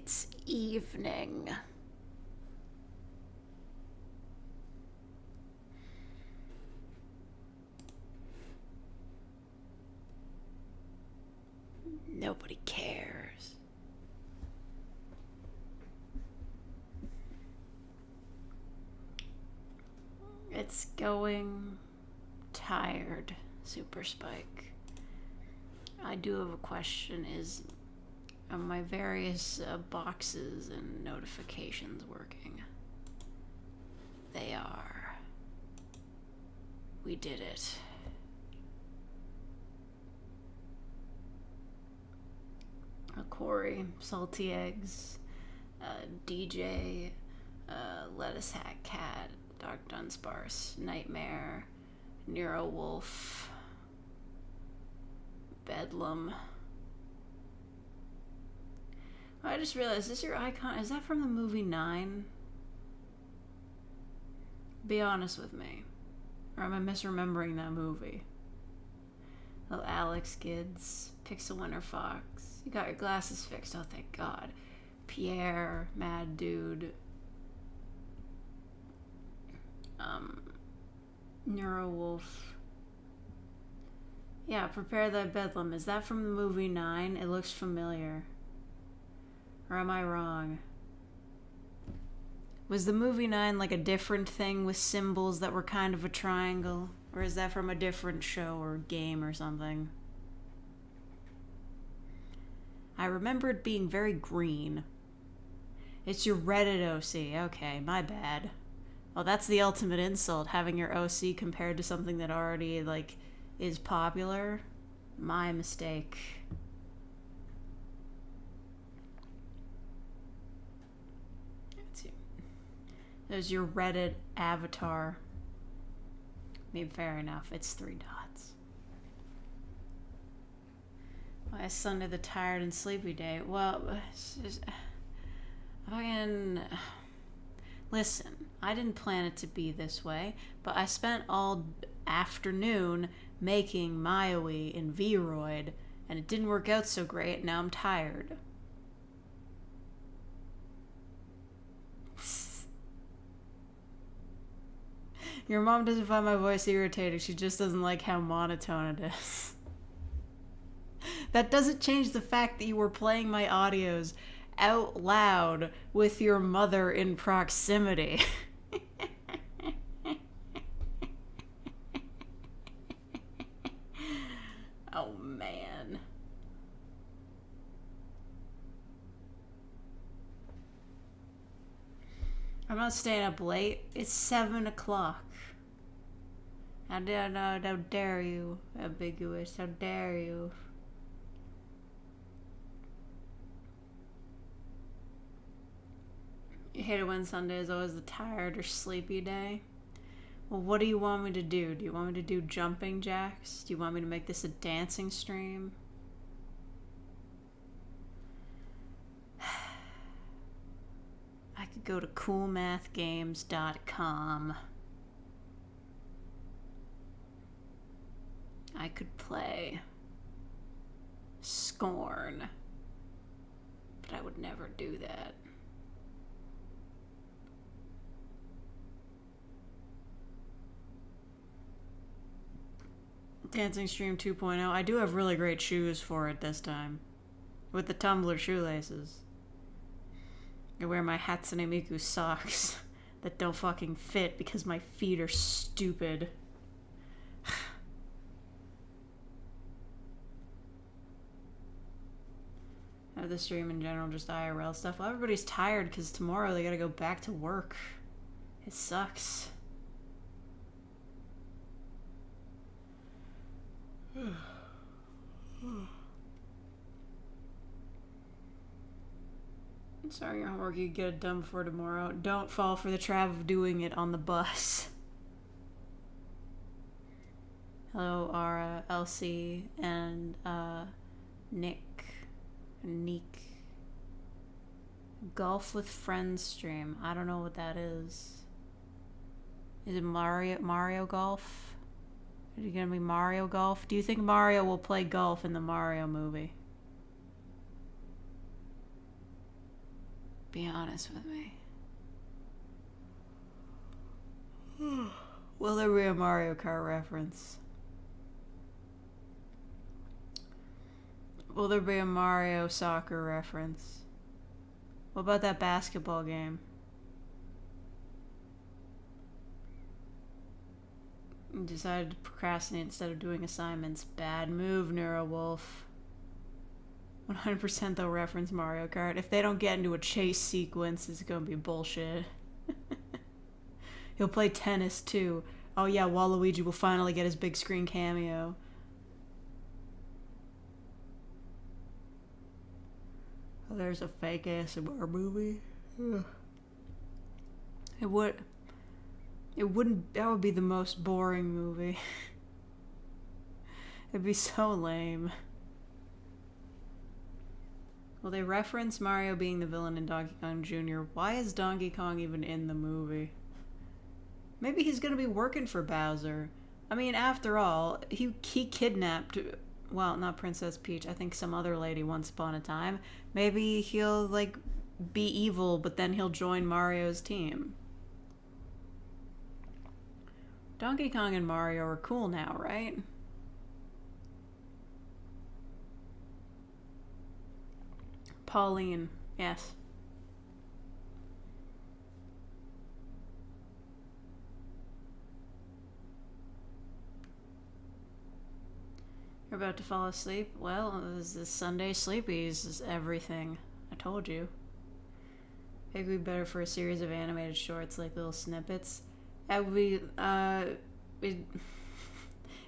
It's evening. Nobody cares. It's going tired, Super Spike. I do have a question. Is my various boxes and notifications working? They are. We did it. Corey, Salty Eggs, DJ, Lettuce Hat Cat, Dark Dunsparce, Nightmare, Nero Wolf, Bedlam. I just realized, is this your icon? Is that from the movie 9? Be honest with me. Or am I misremembering that movie? Oh, Alex Gids, Pixel Winter Fox. You got your glasses fixed, oh thank God. Pierre, Mad Dude. Neurowolf. Yeah, Prepare Thy Bedlam. Is that from the movie 9? It looks familiar. Or am I wrong? Was the movie 9 like a different thing with symbols that were kind of a triangle? Or is that from a different show or game or something? I remember it being very green. It's your Reddit OC. Okay, my bad. Oh, that's the ultimate insult, having your OC compared to something that already, like, is popular. My mistake. Let's see. There's your Reddit avatar. Maybe fair enough. It's 3 dots. Why is Sunday the tired and sleepy day? Well, it's just, listen, I didn't plan it to be this way, but I spent all afternoon making Maui in vroid, and it didn't work out so great. Now I'm tired. Your mom doesn't find my voice irritating. She just doesn't like how monotone it is. That doesn't change the fact that you were playing my audios out loud with your mother in proximity. Oh, man. I'm not staying up late. It's 7 o'clock. How dare you, ambiguous? How dare you? You hate it when Sunday is always the tired or sleepy day. Well, what do you want me to do? Do you want me to do jumping jacks? Do you want me to make this a dancing stream? I could go to coolmathgames.com. I could play Scorn, but I would never do that. Dancing Stream 2.0. I do have really great shoes for it this time. With the tumbler shoelaces. I wear my Hatsune Miku socks that don't fucking fit because my feet are stupid. The stream in general, just IRL stuff. Well, everybody's tired because tomorrow they gotta go back to work. It sucks. Sorry, your homework, you get it done before tomorrow. Don't fall for the trap of doing it on the bus. Hello, Ara, Elsie, and Nick. Golf with Friends stream. I don't know what that is. Is it Mario Golf? Is it gonna be Mario Golf? Do you think Mario will play golf in the Mario movie? Be honest with me. Will there be a Mario Kart reference? Will there be a Mario soccer reference? What about that basketball game? You decided to procrastinate instead of doing assignments. Bad move, Neurowolf. 100% they'll reference Mario Kart. If they don't get into a chase sequence, it's gonna be bullshit. He'll play tennis too. Oh yeah, Waluigi will finally get his big screen cameo. Oh, there's a fake ASMR movie. Ugh. It wouldn't. That would be the most boring movie. It'd be so lame. Well, they reference Mario being the villain in Donkey Kong Jr. Why is Donkey Kong even in the movie? Maybe he's gonna be working for Bowser. I mean, after all, he kidnapped, well, not Princess Peach, I think some other lady once upon a time. Maybe he'll, like, be evil, but then he'll join Mario's team. Donkey Kong and Mario are cool now, right? Pauline, yes. You're about to fall asleep? Well, this is Sunday sleepies is everything. I told you. Maybe it'd be better for a series of animated shorts, like little snippets. That would be,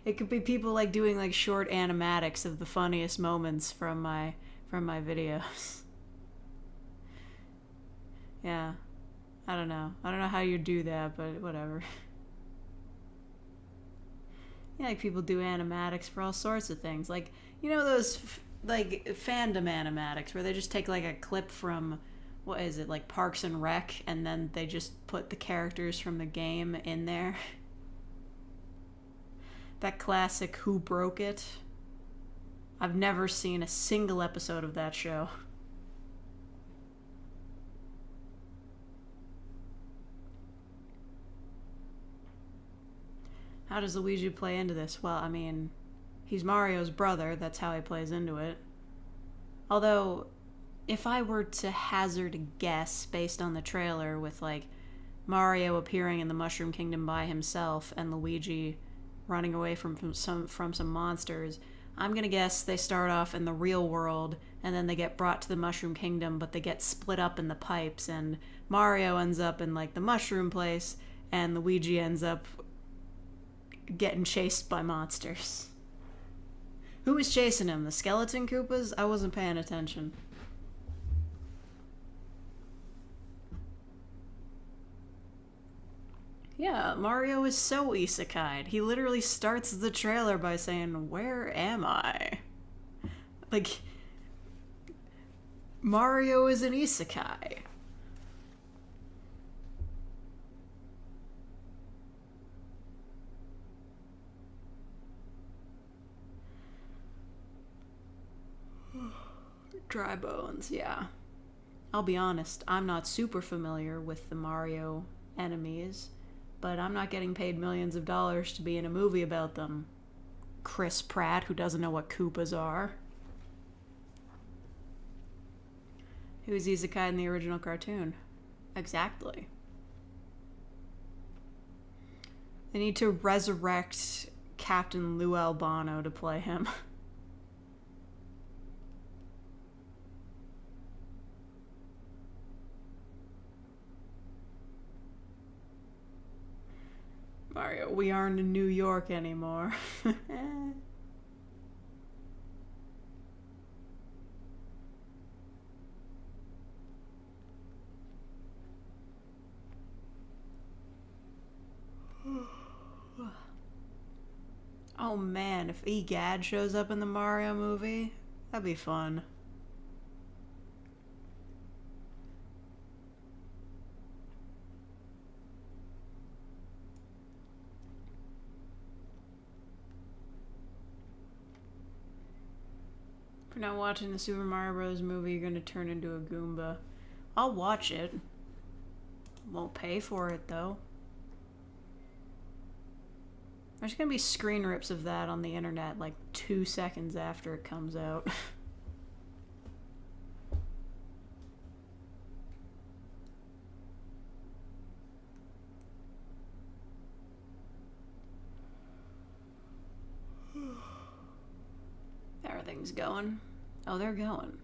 it could be people like doing like short animatics of the funniest moments from my videos. Yeah. I don't know how you do that, but whatever. Yeah, like people do animatics for all sorts of things. Like, you know those like fandom animatics where they just take like a clip from, what is it, like Parks and Rec, and then they just put the characters from the game in there. That classic Who Broke It? I've never seen a single episode of that show. How does Luigi play into this? Well, I mean, he's Mario's brother. That's how he plays into it. Although, if I were to hazard a guess based on the trailer with, like, Mario appearing in the Mushroom Kingdom by himself and Luigi running away from some monsters, I'm gonna guess they start off in the real world and then they get brought to the Mushroom Kingdom, but they get split up in the pipes, and Mario ends up in, like, the mushroom place and Luigi ends up getting chased by monsters. Who was chasing him? The skeleton Koopas? I wasn't paying attention. Yeah, Mario is so isekai'd. He literally starts the trailer by saying, "Where am I?" Like, Mario is an isekai. Dry bones, yeah. I'll be honest, I'm not super familiar with the Mario enemies, but I'm not getting paid millions of dollars to be in a movie about them. Chris Pratt, who doesn't know what Koopas are. Who is Isekai in the original cartoon? Exactly. They need to resurrect Captain Lou Albano to play him. Mario, we aren't in New York anymore. Oh man, if Egad shows up in the Mario movie, that'd be fun. If you're not watching the Super Mario Bros. Movie, you're gonna turn into a Goomba. I'll watch it. Won't pay for it, though. There's gonna be screen rips of that on the internet like 2 seconds after it comes out. Everything's going. Oh, they're going.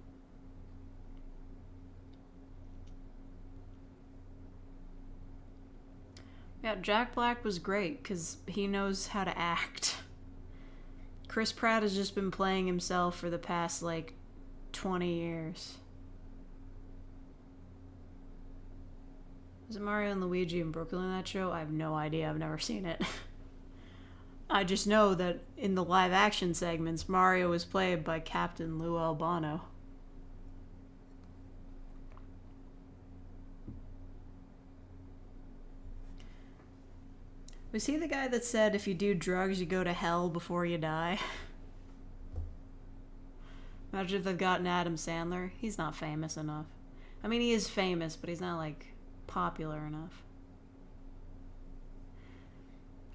Yeah, Jack Black was great because he knows how to act. Chris Pratt has just been playing himself for the past, like, 20 years. Is it Mario and Luigi in Brooklyn in that show? I have no idea. I've never seen it. I just know that in the live action segments, Mario was played by Captain Lou Albano. Was he the guy that said if you do drugs, you go to hell before you die? Imagine if they've gotten Adam Sandler. He's not famous enough. I mean, he is famous, but he's not, like, popular enough.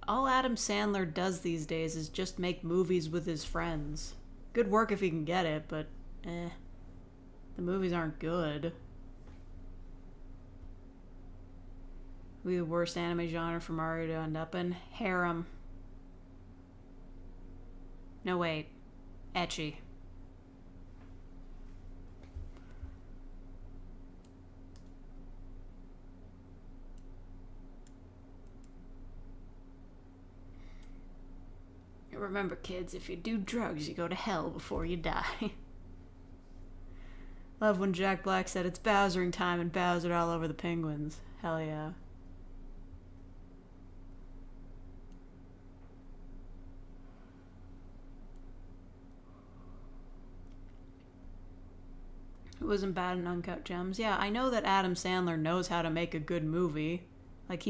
All Adam Sandler does these days is just make movies with his friends. Good work if he can get it, but the movies aren't good. Would be the worst anime genre for Mario to end up in. Harem. No, wait. Ecchi. Remember, kids, if you do drugs, you go to hell before you die. Love when Jack Black said it's Bowsering time and Bowsered all over the penguins. Hell yeah. It wasn't bad in Uncut Gems. Yeah, I know that Adam Sandler knows how to make a good movie. Like,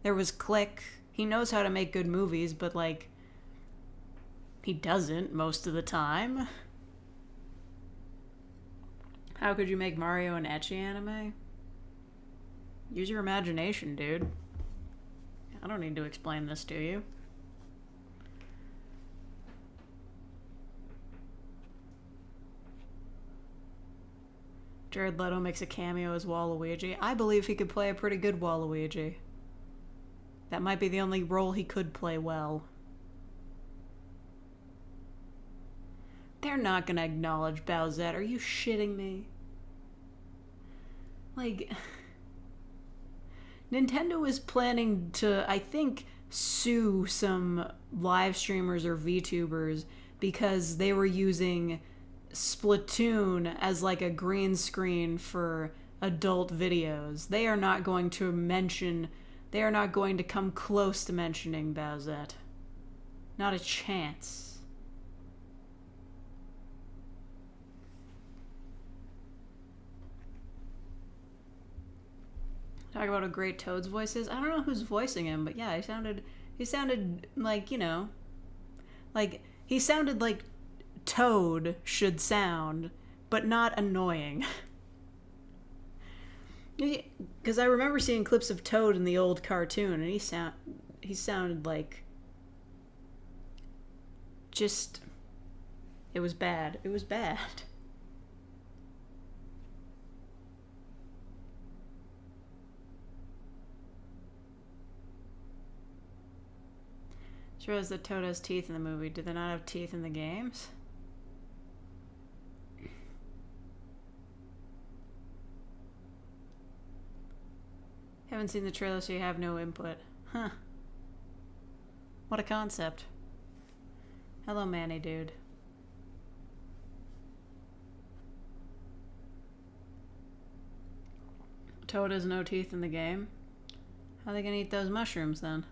there was Click. He knows how to make good movies, but, like, he doesn't most of the time. How could you make Mario an ecchi anime? Use your imagination, dude. I don't need to explain this to you. Jared Leto makes a cameo as Waluigi. I believe he could play a pretty good Waluigi. That might be the only role he could play well. They're not gonna acknowledge Bowsette. Are you shitting me? Like, Nintendo is planning to, I think, sue some live streamers or VTubers because they were using Splatoon as like a green screen for adult videos. They are not going to come close to mentioning Bowsette. Not a chance. Talk about how great Toad's voice is. I don't know who's voicing him, but yeah, he sounded like, you know, like, he sounded like Toad should sound, but not annoying. Because I remember seeing clips of Toad in the old cartoon, and he sounded like, just, it was bad. It was bad. Just realized that Toad has teeth in the movie. Do they not have teeth in the games? Haven't seen the trailer, so you have no input. Huh. What a concept. Hello, Manny dude. Toad has no teeth in the game. How are they gonna eat those mushrooms then?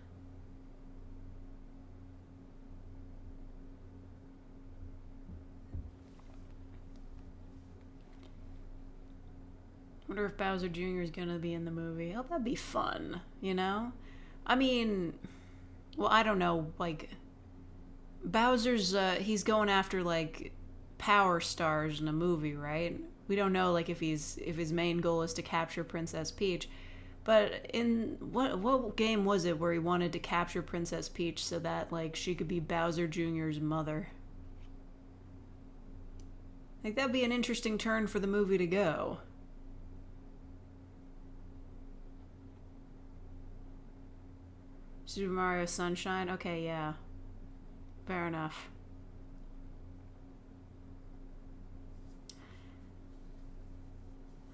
Wonder if Bowser Jr. is gonna be in the movie. Oh, that'd be fun, you know? I mean, well, I don't know, like, Bowser's, he's going after, like, power stars in a movie, right? We don't know like if his main goal is to capture Princess Peach. But in what game was it where he wanted to capture Princess Peach so that like she could be Bowser Jr.'s mother? Like that'd be an interesting turn for the movie to go. Super Mario Sunshine? Okay, yeah. Fair enough.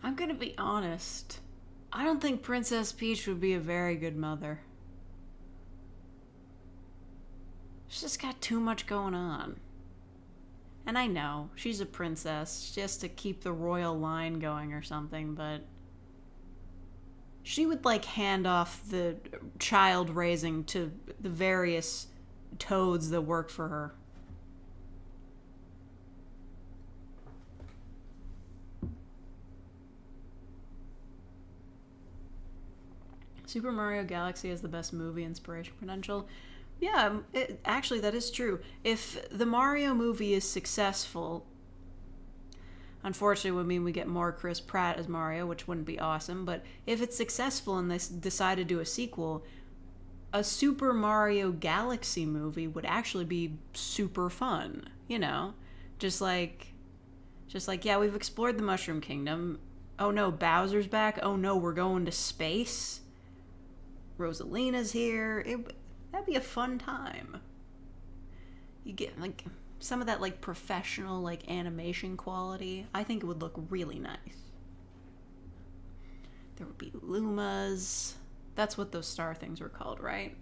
I'm gonna be honest. I don't think Princess Peach would be a very good mother. She's just got too much going on. And I know, she's a princess, just to keep the royal line going or something, but she would like hand off the child raising to the various toads that work for her. Super Mario Galaxy has the best movie inspiration potential. Yeah, actually, that is true. If the Mario movie is successful, unfortunately, it would mean we get more Chris Pratt as Mario, which wouldn't be awesome. But if it's successful and they decide to do a sequel, a Super Mario Galaxy movie would actually be super fun. You know, just like, yeah, we've explored the Mushroom Kingdom. Oh no, Bowser's back. Oh no, we're going to space. Rosalina's here. That'd be a fun time. You get like some of that like professional like animation quality. I think it would look really nice. There would be Lumas. That's what those star things were called, right?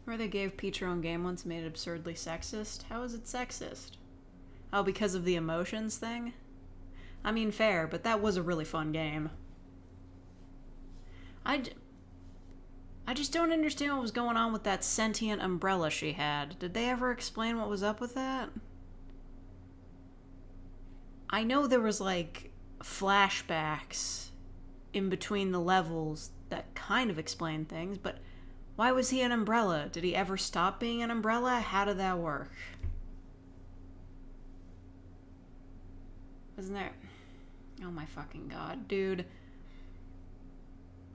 Where they gave Peach her own game once and made it absurdly sexist. How is it sexist? Oh, because of the emotions thing? I mean, fair, but that was a really fun game. I just don't understand what was going on with that sentient umbrella she had. Did they ever explain what was up with that? I know there was, like, flashbacks in between the levels that kind of explain things, but why was he an umbrella? Did he ever stop being an umbrella? How did that work? Wasn't there... Oh my fucking god, dude.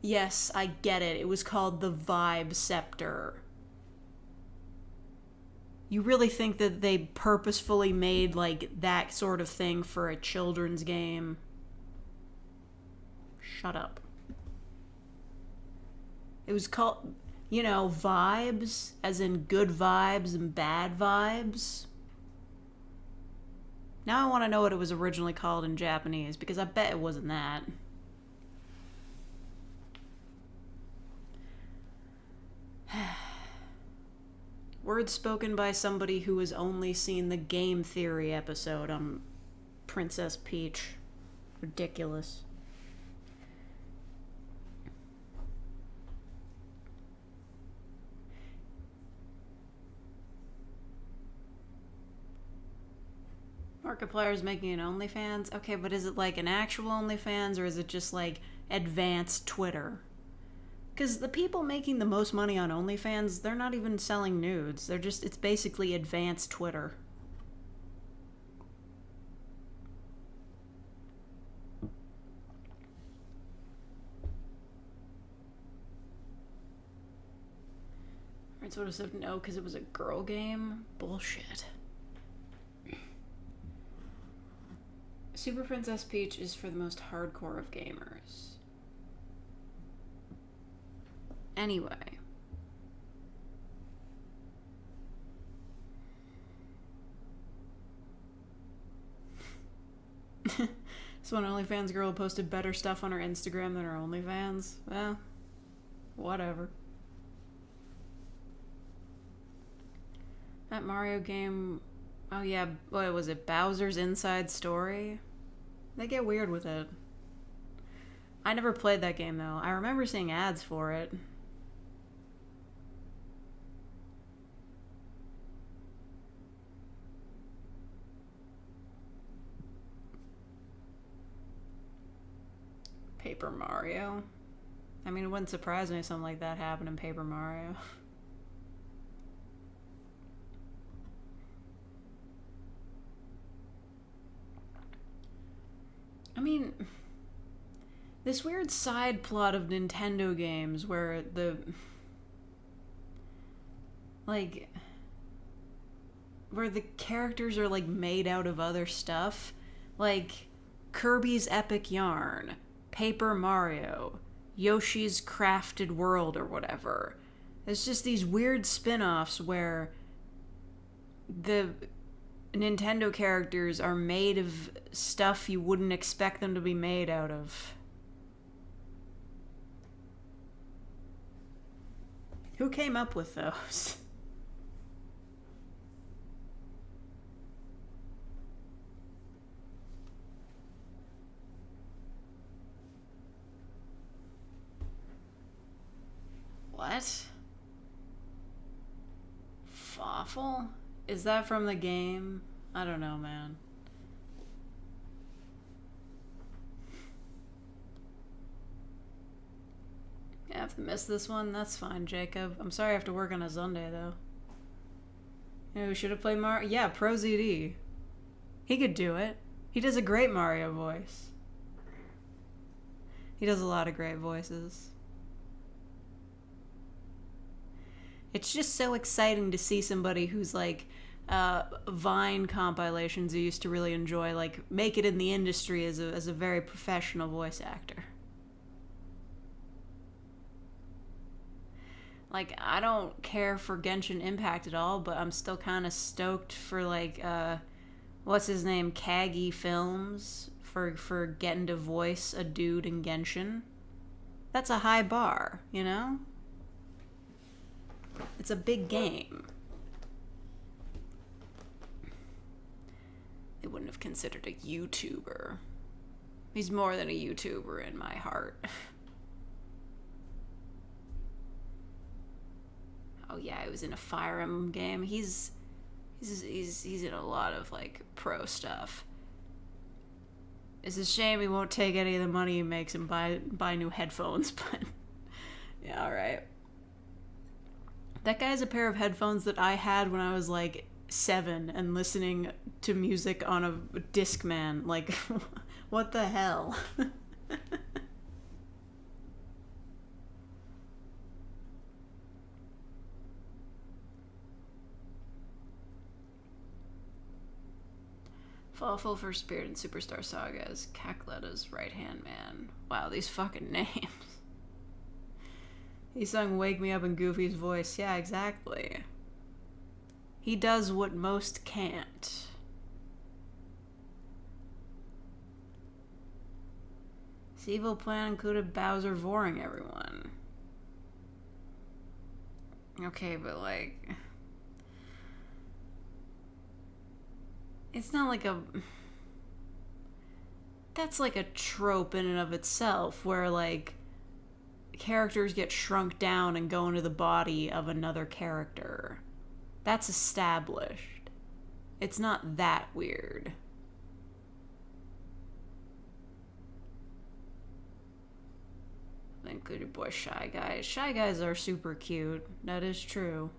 Yes, I get it. It was called the Vibe Scepter. You really think that they purposefully made, like, that sort of thing for a children's game? Shut up. It was called, you know, vibes, as in good vibes and bad vibes. Now I want to know what it was originally called in Japanese, because I bet it wasn't that. Words spoken by somebody who has only seen the Game Theory episode on Princess Peach. Ridiculous. Markiplier's making an OnlyFans? Okay, but is it like an actual OnlyFans or is it just like advanced Twitter? Because the people making the most money on OnlyFans, they're not even selling nudes. They're just, it's basically advanced Twitter. Alright, so would have said no because it was a girl game? Bullshit. Super Princess Peach is for the most hardcore of gamers. Anyway. So one OnlyFans girl posted better stuff on her Instagram than her OnlyFans. Well, whatever. That Mario game... Oh yeah, what was it? Bowser's Inside Story? They get weird with it. I never played that game though. I remember seeing ads for it. Paper Mario. I mean, it wouldn't surprise me if something like that happened in Paper Mario. mean, this weird side plot of Nintendo games where where the characters are, like, made out of other stuff. Like, Kirby's Epic Yarn, Paper Mario, Yoshi's Crafted World, or whatever. It's just these weird spin-offs where the Nintendo characters are made of stuff you wouldn't expect them to be made out of. Who came up with those? What? Fawful? Is that from the game? I don't know, man. I have to miss this one. That's fine, Jacob. I'm sorry I have to work on a Sunday, though. Yeah, we should have played Mario. Yeah, Pro ZD. He could do it. He does a great Mario voice. He does a lot of great voices. It's just so exciting to see somebody who's like Vine compilations I used to really enjoy, like, make it in the industry as a very professional voice actor. Like, I don't care for Genshin Impact at all, but I'm still kind of stoked for, like, what's his name, Kagi Films, for getting to voice a dude in Genshin. That's a high bar, you know? It's a big game. They wouldn't have considered a YouTuber. He's more than a YouTuber in my heart. Oh yeah, he was in a Fire Emblem game. He's in a lot of, like, pro stuff. It's a shame he won't take any of the money he makes and buy new headphones, but yeah, alright. That guy has a pair of headphones that I had when I was, like, 7 and listening to music on a Discman. Like, what the hell? Fawful for Spirit and Superstar Saga as Kakletta's right-hand man. Wow, these fucking names. He sung Wake Me Up in Goofy's voice. Yeah, exactly. He does what most can't. His evil plan included Bowser voring everyone. Okay, but, like, it's not like a... That's like a trope in and of itself, where, like, characters get shrunk down and go into the body of another character. That's established. It's not that weird. Included boy Shy Guys. Shy Guys are super cute. That is true.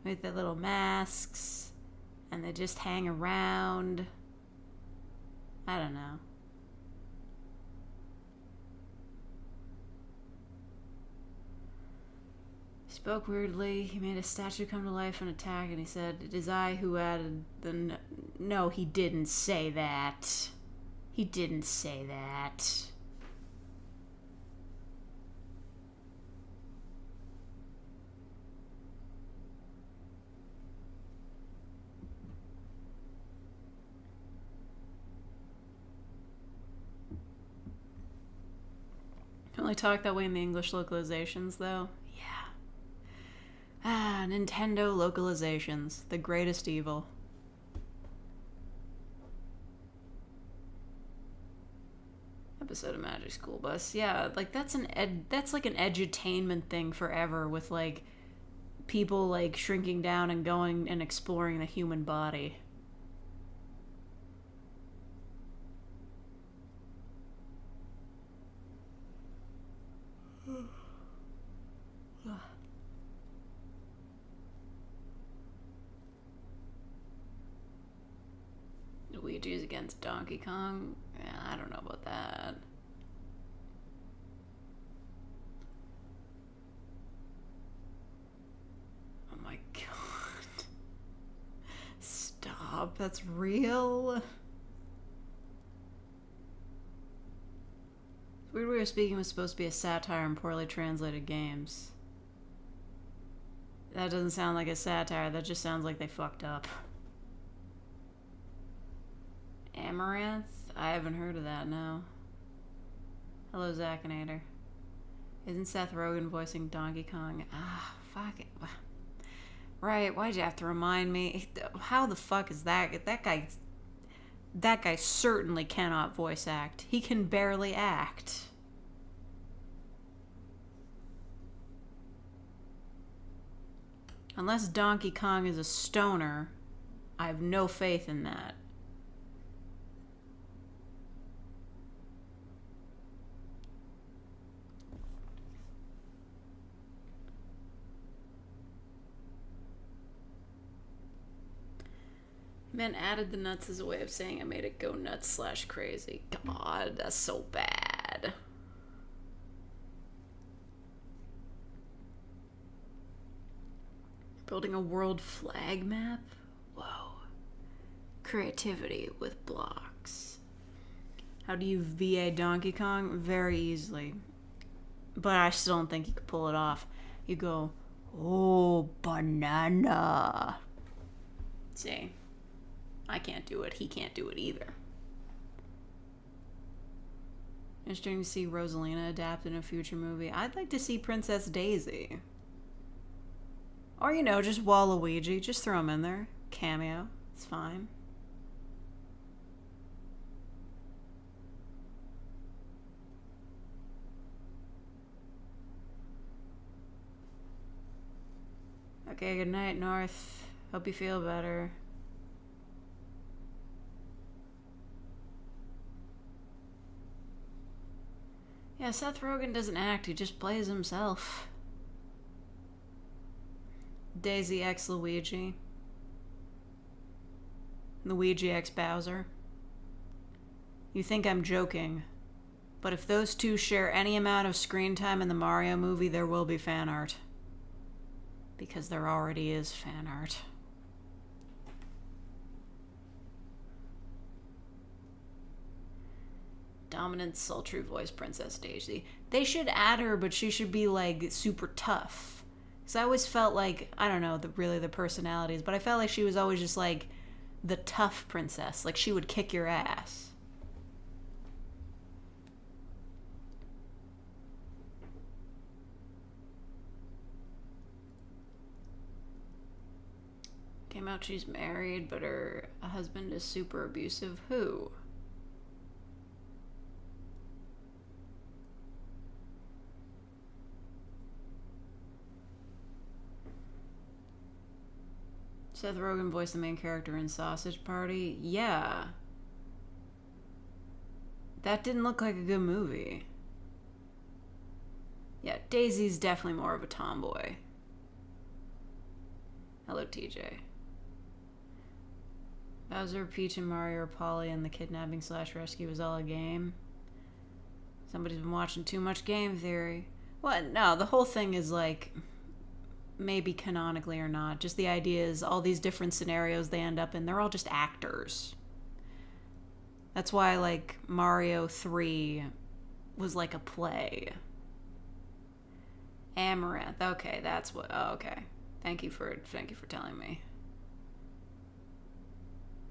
With their little masks, and they just hang around. I don't know. He spoke weirdly. He made a statue come to life and attack, and he said, "It is I who added the..." No, he didn't say that. He didn't say that. Can only talk that way in the English localizations, though. Yeah. Ah, Nintendo localizations. The greatest evil. Episode of Magic School Bus. Yeah, like, that's like an edutainment thing forever, with, like, people, like, shrinking down and going and exploring the human body. Luigi's against Donkey Kong? Yeah, I don't know about that. Oh my god. Stop, that's real? Weird Way of Speaking was supposed to be a satire on poorly translated games. That doesn't sound like a satire, that just sounds like they fucked up. Amaranth? I haven't heard of that, no. Hello, Zacinator. Isn't Seth Rogen voicing Donkey Kong? Ah, fuck it. Right, why'd you have to remind me? How the fuck is that? That guy certainly cannot voice act. He can barely act. Unless Donkey Kong is a stoner, I have no faith in that. Man added the nuts as a way of saying I made it go nuts / crazy. God, that's so bad. Building a world flag map? Whoa. Creativity with blocks. How do you VA Donkey Kong? Very easily. But I still don't think you could pull it off. You go, oh, banana. See? I can't do it. He can't do it either. Interesting to see Rosalina adapted in a future movie. I'd like to see Princess Daisy. Or, you know, just Waluigi. Just throw him in there. Cameo. It's fine. Okay, good night, North. Hope you feel better. Yeah, Seth Rogen doesn't act, he just plays himself. Daisy x Luigi. Luigi x Bowser. You think I'm joking, but if those two share any amount of screen time in the Mario movie, there will be fan art. Because there already is fan art. Dominant, sultry voice Princess Daisy. They should add her, but she should be, like, super tough. Because I always felt like, I don't know really the personalities, but I felt like she was always just, like, the tough princess. Like, she would kick your ass. Came out she's married, but her husband is super abusive. Who? Seth Rogen voiced the main character in Sausage Party? Yeah. That didn't look like a good movie. Yeah, Daisy's definitely more of a tomboy. Hello, TJ. Bowser, Peach, and Mario are Polly, and the kidnapping / rescue was all a game. Somebody's been watching too much Game Theory. What? No, the whole thing is like... maybe canonically or not. Just the idea is all these different scenarios they end up in, they're all just actors. That's why, like, Mario 3 was like a play. Amaranth. Okay, that's what... oh, okay. Thank you for telling me.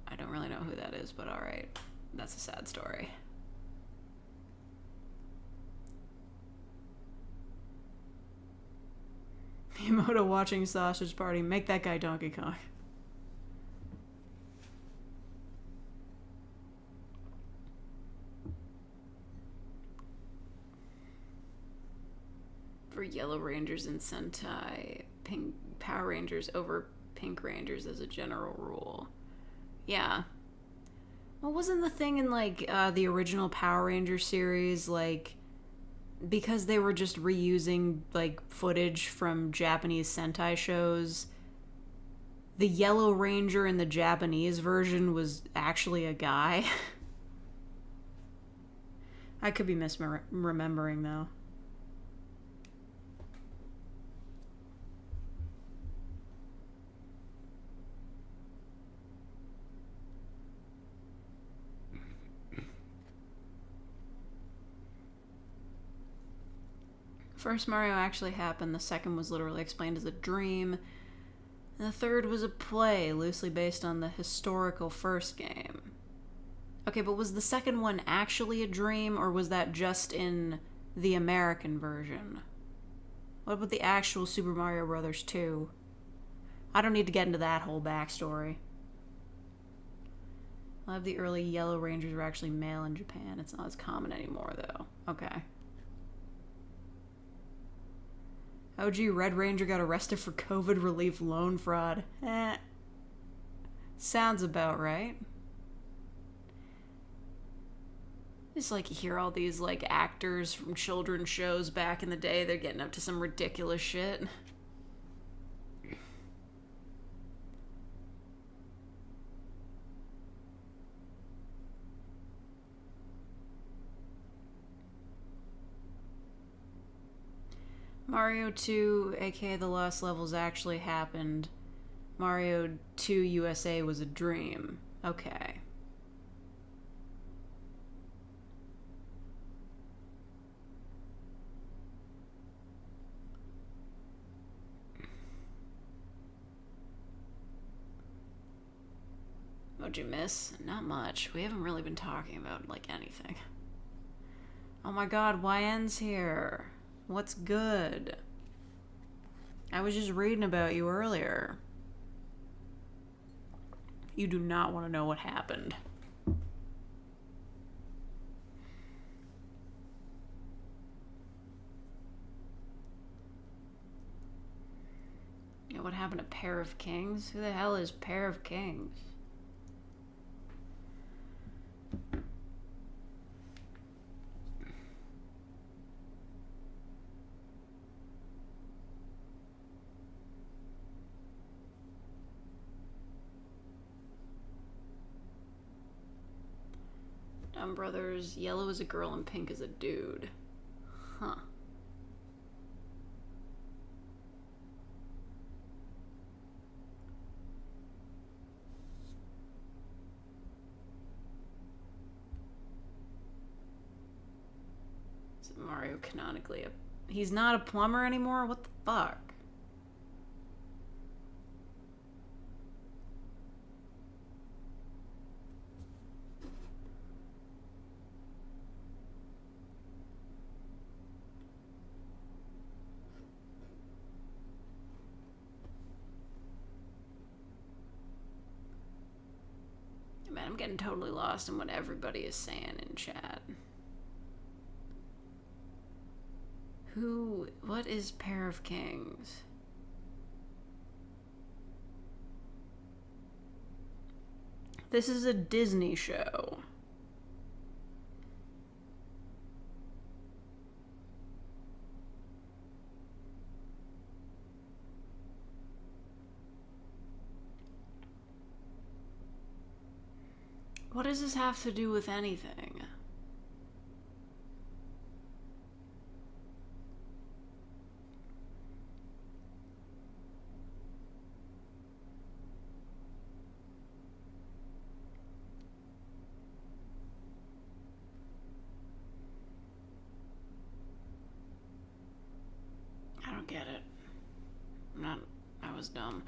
I don't really know who that is, but alright. That's a sad story. Miyamoto watching Sausage Party. Make that guy Donkey Kong. For Yellow Rangers and Sentai, Pink Power Rangers over Pink Rangers as a general rule. Yeah. Well, wasn't the thing in, like, the original Power Ranger series, like... because they were just reusing, like, footage from Japanese Sentai shows, the Yellow Ranger in the Japanese version was actually a guy. I could be misremembering, though. First Mario actually happened, the second was literally explained as a dream, and the third was a play loosely based on the historical first game. Okay, but was the second one actually a dream, or was that just in the American version? What about the actual Super Mario Bros. 2? I don't need to get into that whole backstory. A lot of the early Yellow Rangers were actually male in Japan. It's not as common anymore, though. Okay. OG Red Ranger got arrested for COVID relief loan fraud. Sounds about right. It's like you hear all these like actors from children's shows back in the day, they're getting up to some ridiculous shit. Mario 2, aka The Lost Levels, actually happened. Mario 2 USA was a dream. Okay. What'd you miss? Not much. We haven't really been talking about, like, anything. Oh my god, YN's here. What's good? I was just reading about you earlier. You do not want to know what happened. You know what happened to Pair of Kings? Who the hell is Pair of Kings? Dumb Brothers, yellow is a girl and pink is a dude. Huh. Is Mario canonically a... He's not a plumber anymore? What the fuck? Man, I'm getting totally lost in what everybody is saying in chat. What is Pair of Kings? This is a Disney show. What does this have to do with anything? I don't get it. I was dumb.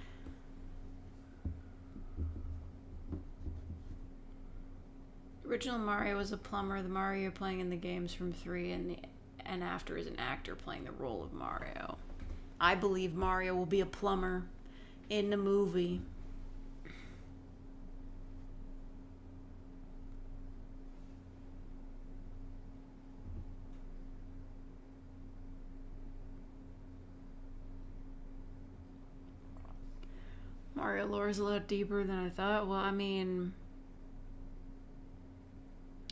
Original Mario was a plumber. The Mario playing in the games from 3 and after is an actor playing the role of Mario. I believe Mario will be a plumber in the movie. Mario lore is a lot deeper than I thought. Well, I mean...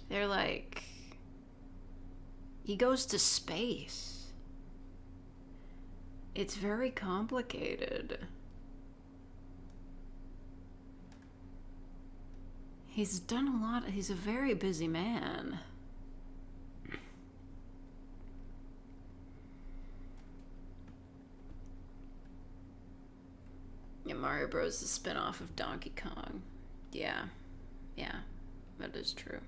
They're like... He goes to space. It's very complicated. He's done a lot. He's a very busy man. Yeah, Mario Bros. Is a spin-off of Donkey Kong. Yeah. Yeah, that is true.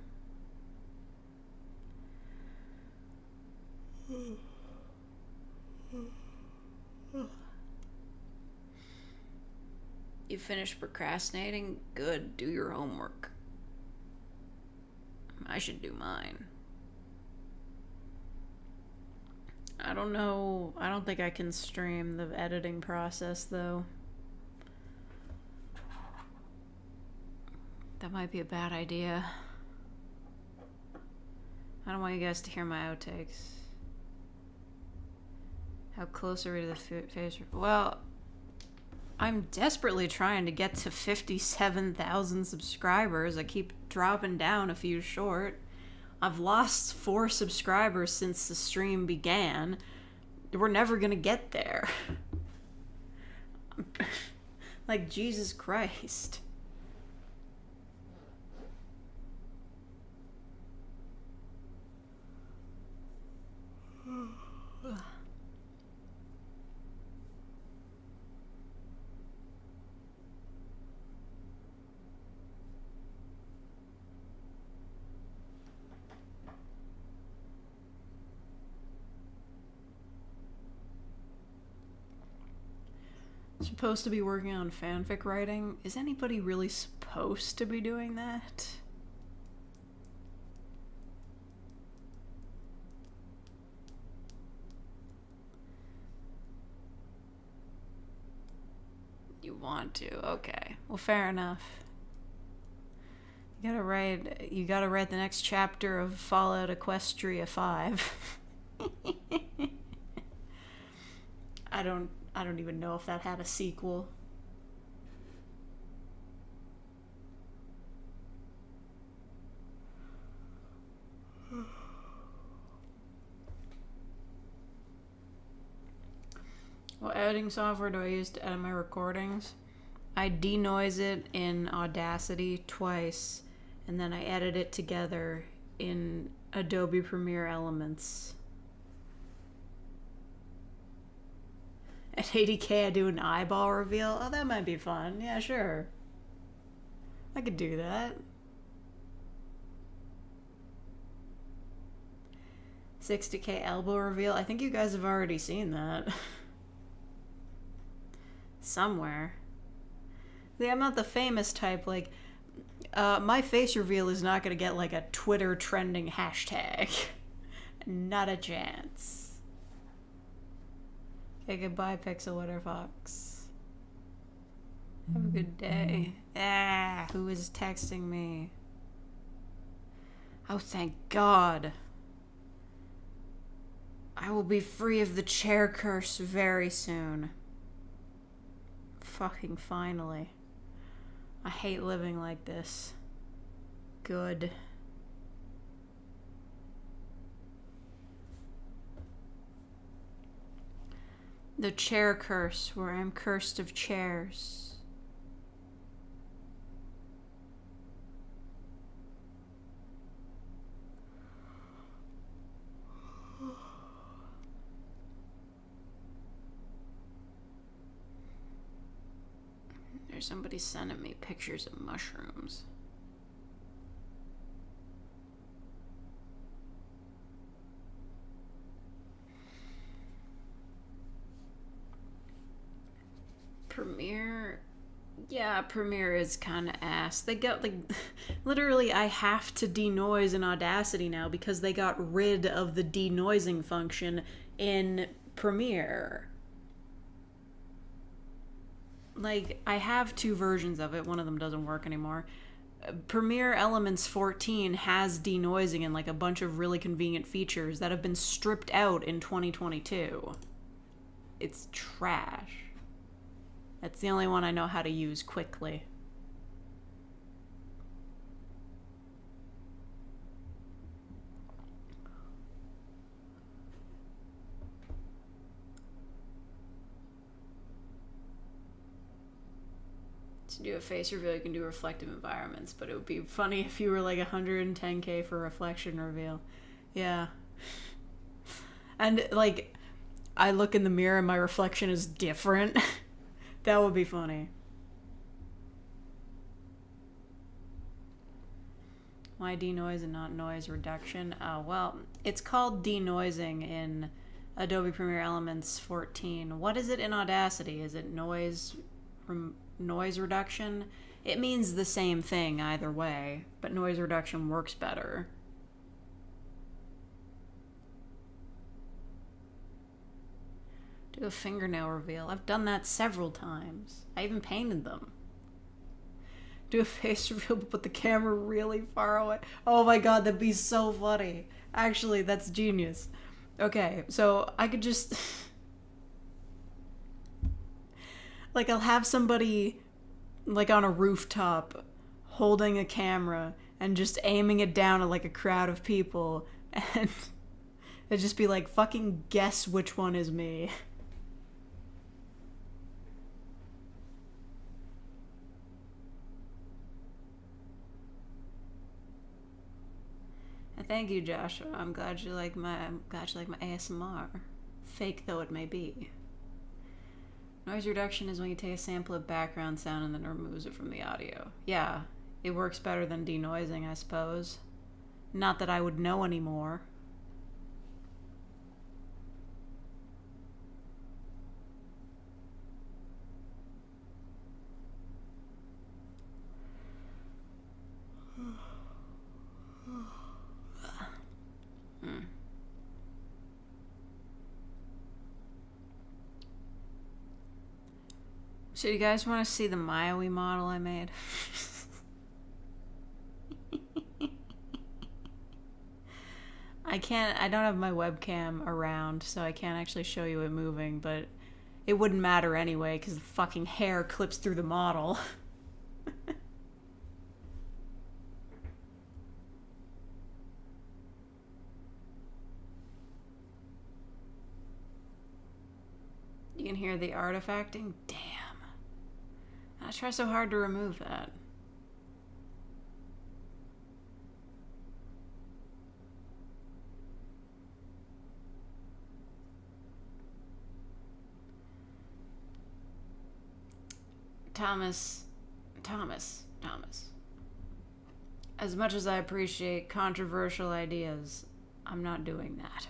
You finished procrastinating? Good. Do your homework. I should do mine. I don't know. I don't think I can stream the editing process, though. That might be a bad idea. I don't want you guys to hear my outtakes. How close are we to the face? Well, I'm desperately trying to get to 57,000 subscribers. I keep dropping down a few short. I've lost 4 subscribers since the stream began. We're never gonna get there. Like, Jesus Christ. Supposed to be working on fanfic writing. Is anybody really supposed to be doing that? You want to? Okay. Well, fair enough. You gotta write the next chapter of Fallout Equestria 5. I don't even know if that had a sequel. What editing software do I use to edit my recordings? I denoise it in Audacity twice, and then I edit it together in Adobe Premiere Elements. At 80K, I do an eyeball reveal. Oh, that might be fun. Yeah, sure. I could do that. 60K elbow reveal. I think you guys have already seen that. Somewhere. See, I'm not the famous type. Like, my face reveal is not going to get, like, a Twitter trending hashtag. Not a chance. Okay, goodbye, Pixel Witter Fox. Have a good day. Ah, who is texting me? Oh, thank God. I will be free of the chair curse very soon. Fucking finally. I hate living like this. Good. The chair curse, where I'm cursed of chairs. There's somebody sending me pictures of mushrooms. Premiere, yeah, Premiere is kind of ass. They got, like, literally I have to denoise in Audacity now because they got rid of the denoising function in Premiere. Like, I have 2 versions of it. One of them doesn't work anymore. Premiere Elements 14 has denoising and, like, a bunch of really convenient features that have been stripped out in 2022. It's trash. That's the only one I know how to use quickly. To do a face reveal, you can do reflective environments, but it would be funny if you were like 110K for reflection reveal. Yeah. And like, I look in the mirror and my reflection is different. That would be funny. Why denoise and not noise reduction? Oh, well, it's called denoising in Adobe Premiere Elements 14. What is it in Audacity? Is it noise reduction? It means the same thing either way, but noise reduction works better. Do a fingernail reveal. I've done that several times. I even painted them. Do a face reveal, but put the camera really far away. Oh my god, that'd be so funny. Actually, that's genius. Okay, so I could just... like, I'll have somebody, like, on a rooftop holding a camera and just aiming it down at, like, a crowd of people. And it'd just be like, fucking guess which one is me. Thank you, Joshua. I'm glad you like my ASMR. Fake though it may be. Noise reduction is when you take a sample of background sound and then removes it from the audio. Yeah, it works better than denoising, I suppose. Not that I would know anymore. So you guys want to see the Maui model I made? I don't have my webcam around, so I can't actually show you it moving, but it wouldn't matter anyway, because the fucking hair clips through the model. You can hear the artifacting? Damn. I try so hard to remove that. Thomas. As much as I appreciate controversial ideas, I'm not doing that.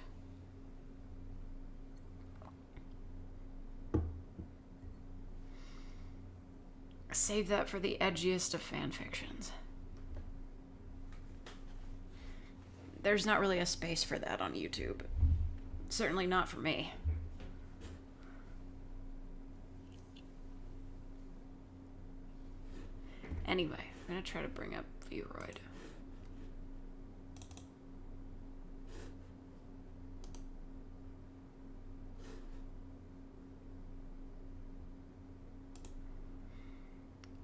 Save that for the edgiest of fanfictions. There's not really a space for that on YouTube. Certainly not for me. Anyway, I'm gonna try to bring up vroid.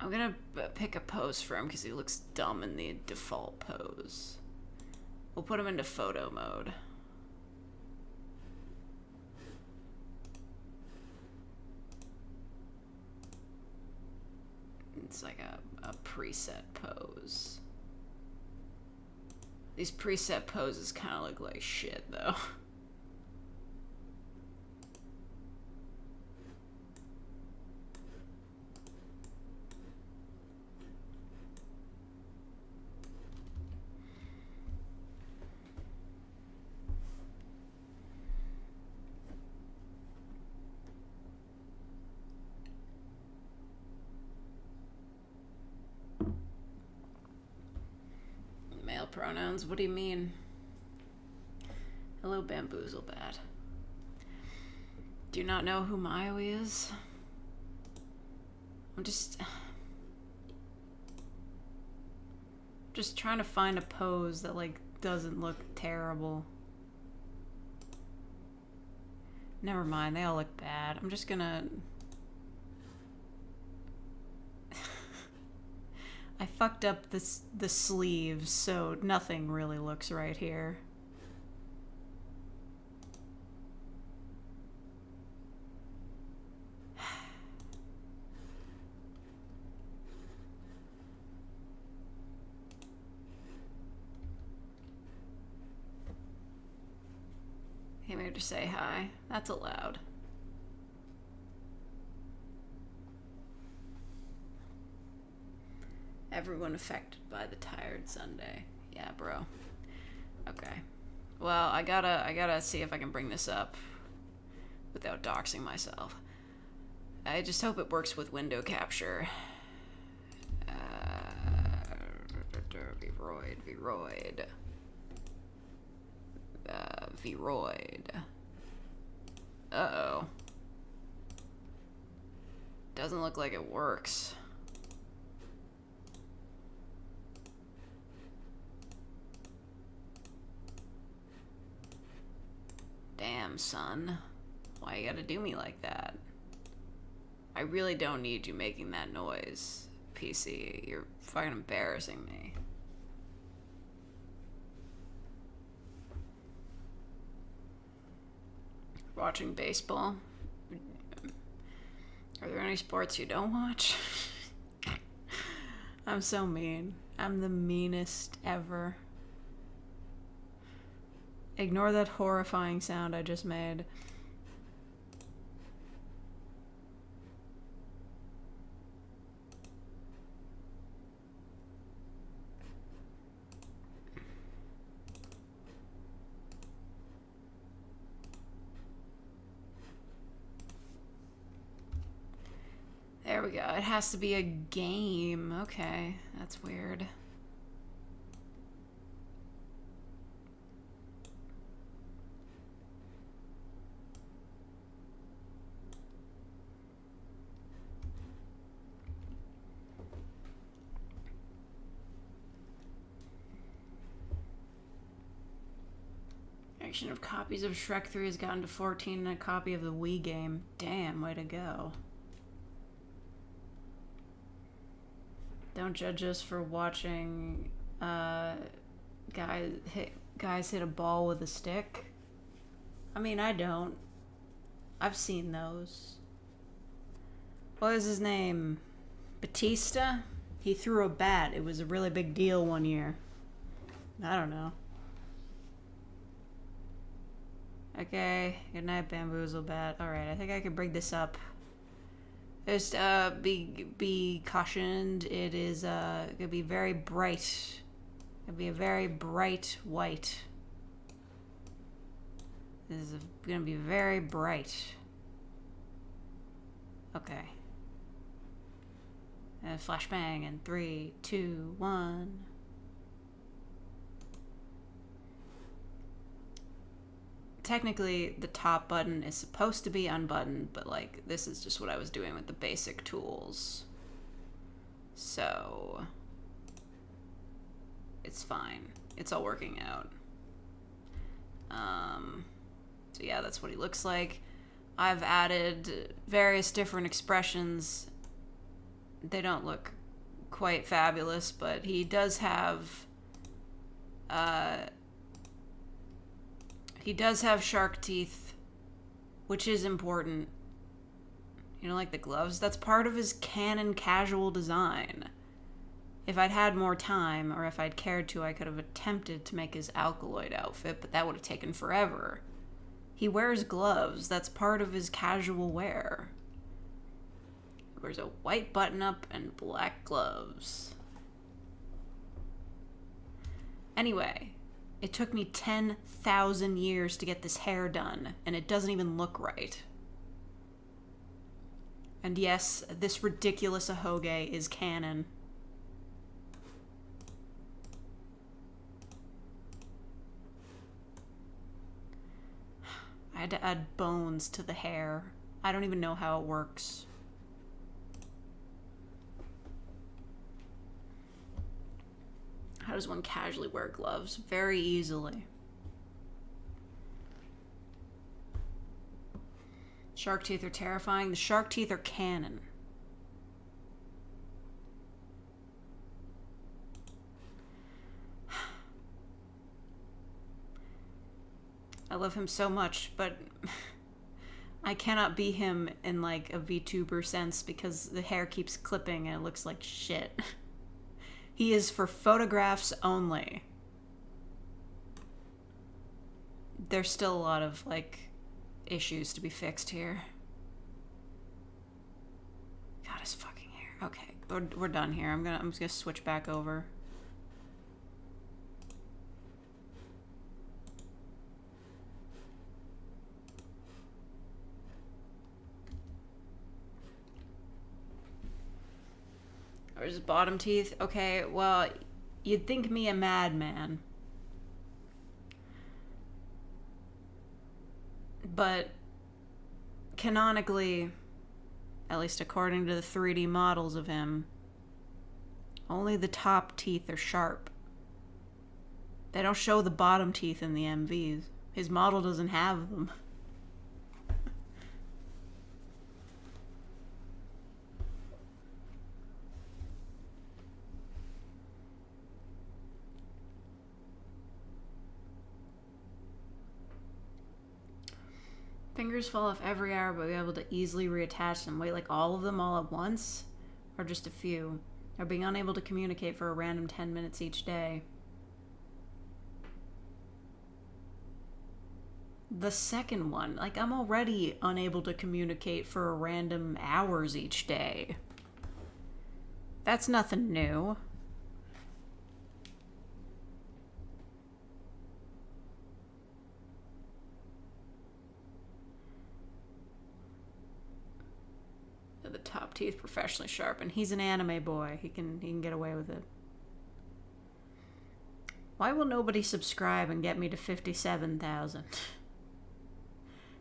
I'm gonna pick a pose for him because he looks dumb in the default pose. We'll put him into photo mode. It's like a preset pose. These preset poses kind of look like shit, though. Pronouns, what do you mean? Hello, Bamboozle Bat. Do you not know who Maui is? I'm just trying to find a pose that, like, doesn't look terrible. Never mind, they all look bad. I'm just gonna... I fucked up the sleeves, so nothing really looks right here. Came here to say hi. That's allowed. Everyone affected by the tired Sunday. Yeah, bro. Okay. Well, I gotta see if I can bring this up without doxing myself. I just hope it works with window capture. Vroid. Vroid. Uh-oh. Doesn't look like it works. Damn, son. Why you gotta do me like that? I really don't need you making that noise, PC. You're fucking embarrassing me. Watching baseball? Are there any sports you don't watch? I'm so mean. I'm the meanest ever. Ignore that horrifying sound I just made. There we go. It has to be a game. Okay, that's weird. Of copies of Shrek 3 has gotten to 14 and a copy of the Wii game. Damn, way to go. Don't judge us for watching guys hit a ball with a stick. I mean, I don't. I've seen those. What was his name? Batista? He threw a bat. It was a really big deal one year. I don't know. Okay, good night, Bamboozle Bat. Alright, I think I can bring this up. Just, be cautioned. It is, gonna be very bright. It'll be a very bright white. This is gonna be very bright. Okay. And flashbang in 3, 2, 1. Technically, the top button is supposed to be unbuttoned, but like, this is just what I was doing with the basic tools. So, it's fine. It's all working out. So yeah, that's what he looks like. I've added various different expressions. They don't look quite fabulous, but he does have, shark teeth, which is important. You know, like the gloves? That's part of his canon casual design. If I'd had more time, or if I'd cared to, I could have attempted to make his alkaloid outfit, but that would have taken forever. He wears gloves. That's part of his casual wear. He wears a white button-up and black gloves. Anyway, it took me 10,000 years to get this hair done, and it doesn't even look right. And yes, this ridiculous ahoge is canon. I had to add bones to the hair. I don't even know how it works. How does one casually wear gloves? Very easily. Shark teeth are terrifying. The shark teeth are canon. I love him so much, but I cannot be him in like a VTuber sense because the hair keeps clipping and it looks like shit. He is for photographs only. there's still a lot of, like, issues to be fixed here. God, his fucking hair. Okay, we're done here. I'm just gonna switch back over. Or his bottom teeth? Okay, well, you'd think me a madman. But canonically, at least according to the 3D models of him, only the top teeth are sharp. They don't show the bottom teeth in the MVs. His model doesn't have them. Fingers fall off every hour, but be able to easily reattach them. Wait, like all of them all at once? Or just a few? Or being unable to communicate for a random 10 minutes each day. The second one, like I'm already unable to communicate for a random hours each day. That's nothing new. The top teeth professionally sharp, and he's an anime boy. He can get away with it. Why will nobody subscribe and get me to 57,000?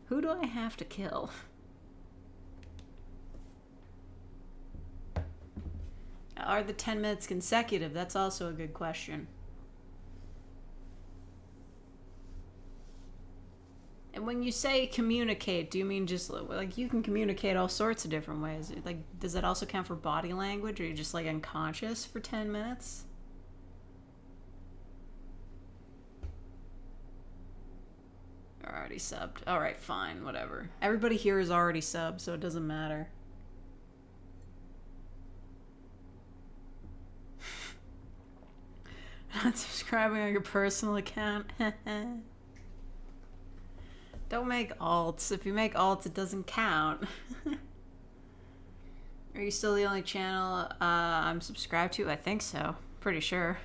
Who do I have to kill? Are the 10 minutes consecutive? That's also a good question. And when you say communicate, do you mean just, like, you can communicate all sorts of different ways. Like, does that also count for body language? Or are you just, like, unconscious for 10 minutes? Already subbed. Alright, fine, whatever. Everybody here is already subbed, so it doesn't matter. Not subscribing on your personal account. Don't make alts. If you make alts, it doesn't count. Are you still the only channel I'm subscribed to? I think so. Pretty sure.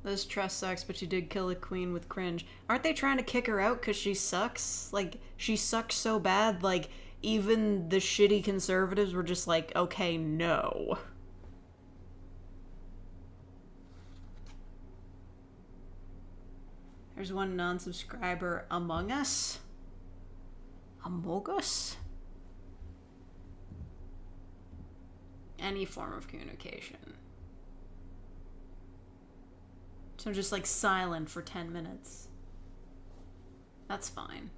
This trust sucks, but you did kill the queen with cringe. Aren't they trying to kick her out because she sucks? Like, she sucks so bad, like, even the shitty conservatives were just like, okay, no. There's one non-subscriber among us. Among us? Any form of communication. So just like silent for 10 minutes. That's fine.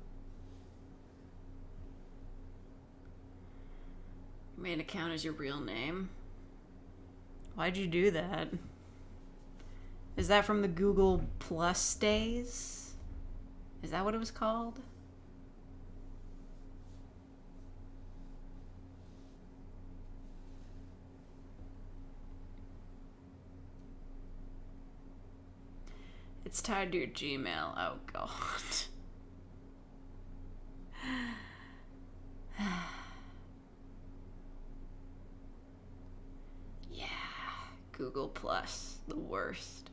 Your main account is your real name. Why'd you do that? Is that from the Google Plus days? Is that what it was called? It's tied to your Gmail. Oh, God. Yeah. Google Plus. The worst.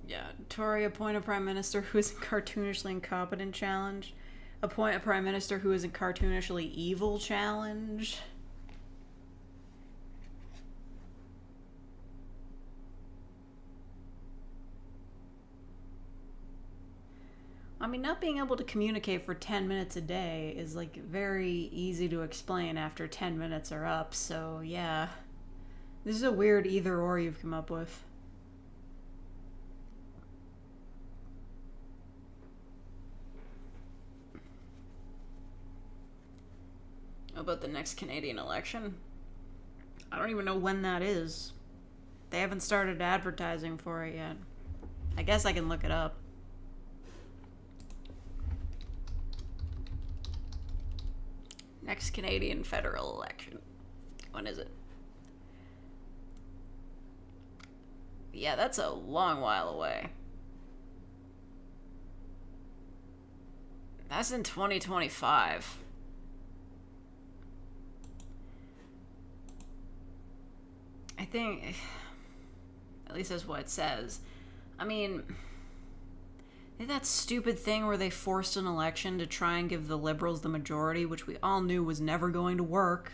Yeah. Tory, appoint a prime minister who isn't cartoonishly incompetent challenge. Appoint a prime minister who isn't cartoonishly evil challenge. I mean, not being able to communicate for 10 minutes a day is, like, very easy to explain after 10 minutes are up, so, yeah. This is a weird either-or you've come up with. About the next Canadian election? I don't even know when that is. They haven't started advertising for it yet. I guess I can look it up. Next Canadian federal election. When is it? Yeah, that's a long while away. That's in 2025. I think, at least that's what it says. I mean, that stupid thing where they forced an election to try and give the Liberals the majority, which we all knew was never going to work.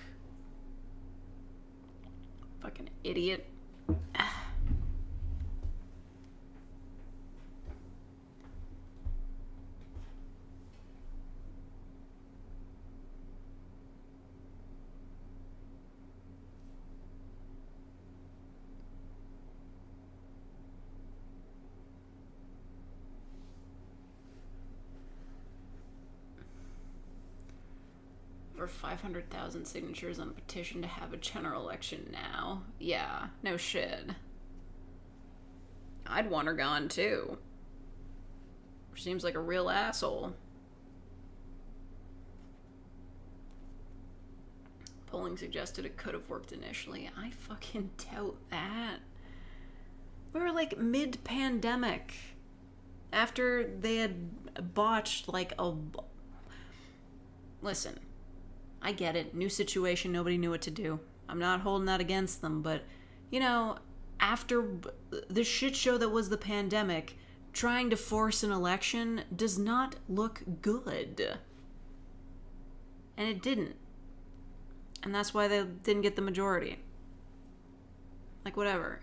Fucking idiot. Over 500,000 signatures on a petition to have a general election now. Yeah, no shit. I'd want her gone too. Seems like a real asshole. Polling suggested it could have worked initially. I fucking doubt that. We were like mid-pandemic. After they had botched like a... Listen, I get it. New situation, nobody knew what to do. I'm not holding that against them, but, you know, after the shit show that was the pandemic, trying to force an election does not look good. And it didn't. And that's why they didn't get the majority. Like, whatever.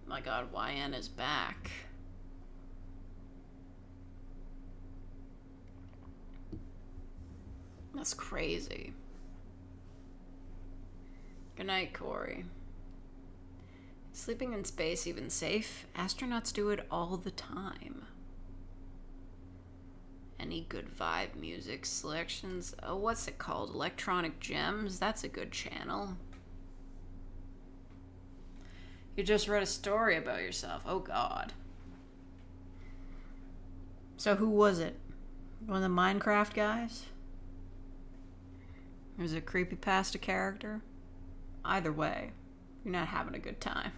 My god, YN is back. That's crazy. Good night, Corey. Sleeping in space even safe? Astronauts do it all the time. Any good vibe music selections? Oh, what's it called? Electronic Gems? That's a good channel. You just read a story about yourself. Oh, God. So who was it? One of the Minecraft guys? Or was it a creepypasta character? Either way, you're not having a good time.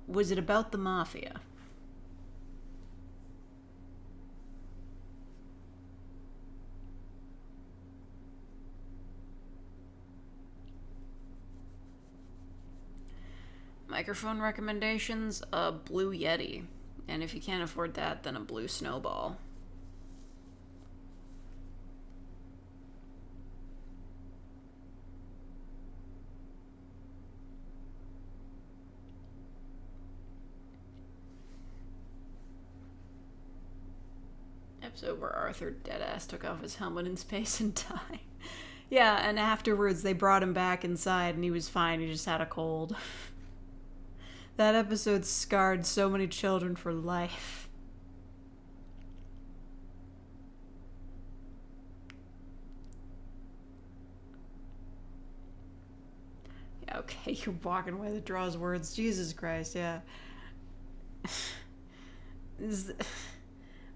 Was it about the mafia? Microphone recommendations, a Blue Yeti. And if you can't afford that, then a Blue Snowball. Episode where Arthur deadass took off his helmet in space and died. Yeah, and afterwards they brought him back inside and he was fine, he just had a cold. That episode scarred so many children for life. Yeah, okay, you're walking away that draws words. Jesus Christ, yeah.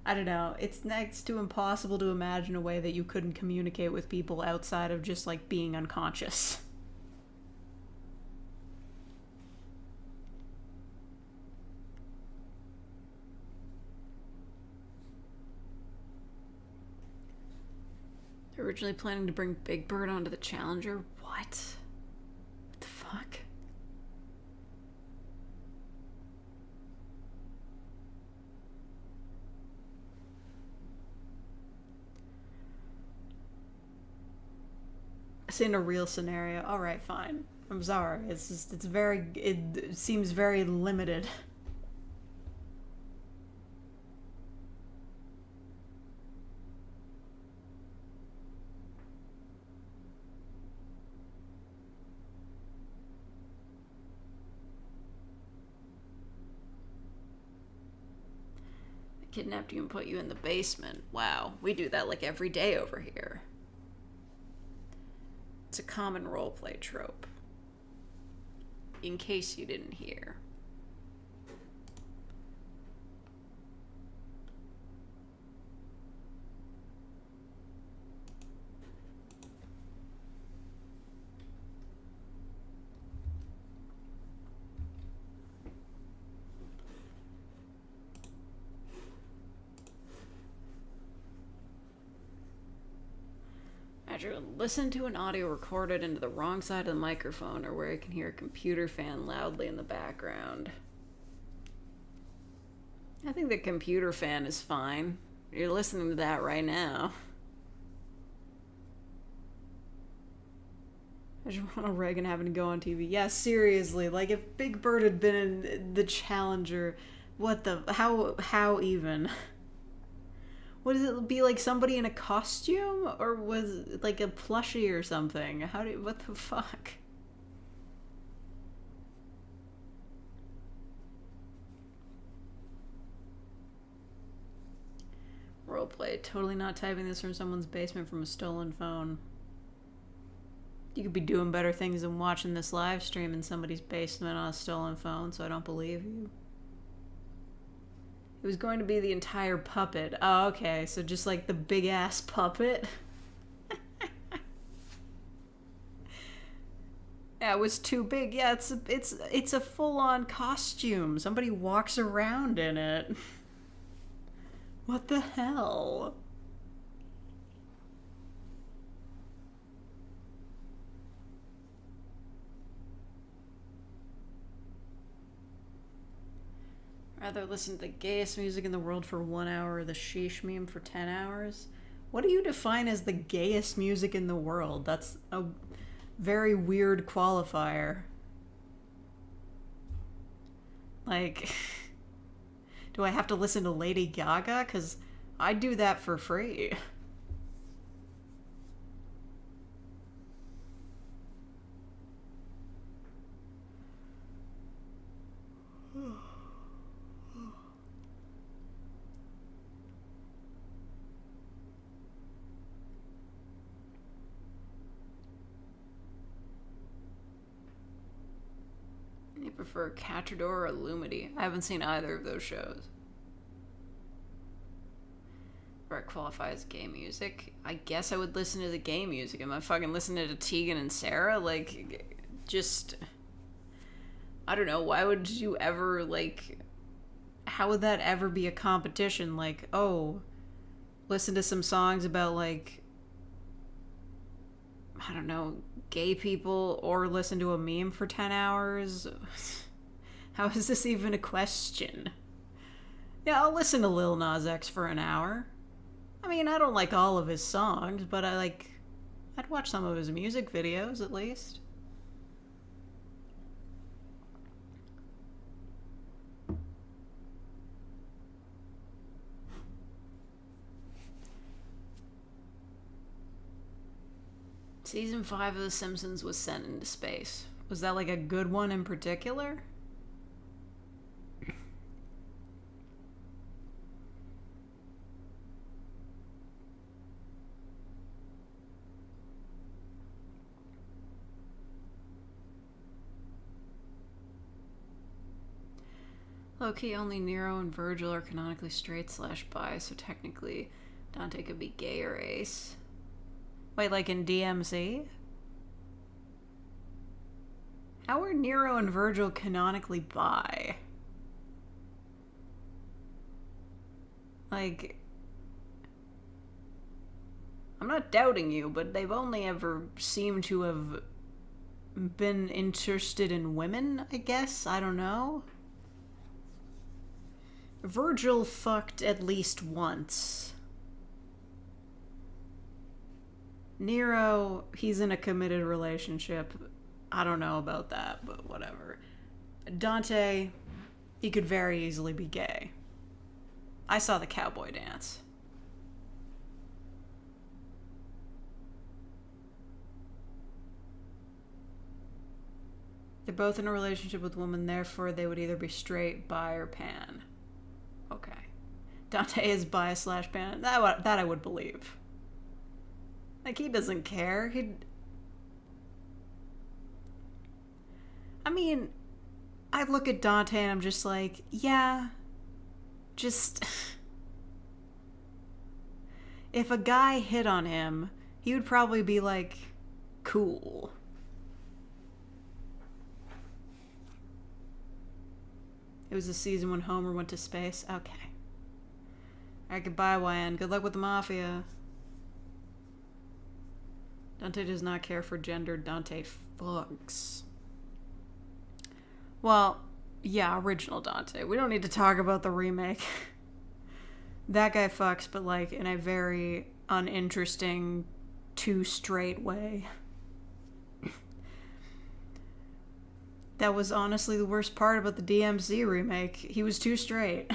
I don't know. It's next to impossible to imagine a way that you couldn't communicate with people outside of just, like, being unconscious. They're originally planning to bring Big Bird onto the Challenger? What? What the fuck? In a real scenario. Alright, fine. I'm sorry. It's just, it seems very limited. Kidnapped you and put you in the basement. Wow, we do that like every day over here. It's a common roleplay trope. In case you didn't hear. Listen to an audio recorded into the wrong side of the microphone or where you can hear a computer fan loudly in the background. I think the computer fan is fine. You're listening to that right now. Imagine Ronald Reagan having to go on TV. Yeah, seriously. Like, if Big Bird had been in The Challenger, what the... How even... Would it be like somebody in a costume? Or was it like a plushie or something? What the fuck? Roleplay. Totally not typing this from someone's basement from a stolen phone. You could be doing better things than watching this live stream in somebody's basement on a stolen phone, so I don't believe you. It was going to be the entire puppet. Oh, okay. So just like the big ass puppet. Yeah, it was too big. Yeah, it's a full-on costume. Somebody walks around in it. What the hell? Rather listen to the gayest music in the world for 1 hour or the sheesh meme for 10 hours? What do you define as the gayest music in the world? That's a very weird qualifier. Like, do I have to listen to Lady Gaga? 'Cause I do that for free. You prefer Catrador or Lumity? I haven't seen either of those shows. Where it qualifies gay music? I guess I would listen to the gay music. Am I fucking listening to Tegan and Sarah? Like, just... I don't know. Why would you ever, like... How would that ever be a competition? Like, oh, listen to some songs about, like... I don't know, gay people, or listen to a meme for 10 hours? How is this even a question? Yeah, I'll listen to Lil Nas X for an hour. I mean, I don't like all of his songs, but I'd watch some of his music videos, at least. Season 5 of The Simpsons was sent into space. Was that like a good one in particular? Low-key, only Nero and Virgil are canonically straight/bi, so technically Dante could be gay or ace. Wait, like in DMC? How are Nero and Virgil canonically bi? Like... I'm not doubting you, but they've only ever seemed to have been interested in women, I guess? I don't know. Virgil fucked at least once. Nero, he's in a committed relationship. I don't know about that, but whatever. Dante, he could very easily be gay. I saw the cowboy dance. They're both in a relationship with women, therefore they would either be straight, bi, or pan. Okay. Dante is bi / pan. That I would believe. Like, he doesn't care. I mean, I look at Dante and I'm just like, yeah, just... If a guy hit on him, he would probably be like, cool. It was the season when Homer went to space. Okay. Alright, goodbye, YN. Good luck with the Mafia. Dante does not care for gender. Dante fucks. Well, yeah, original Dante. We don't need to talk about the remake. That guy fucks, but like in a very uninteresting, too straight way. That was honestly the worst part about the DMC remake. He was too straight.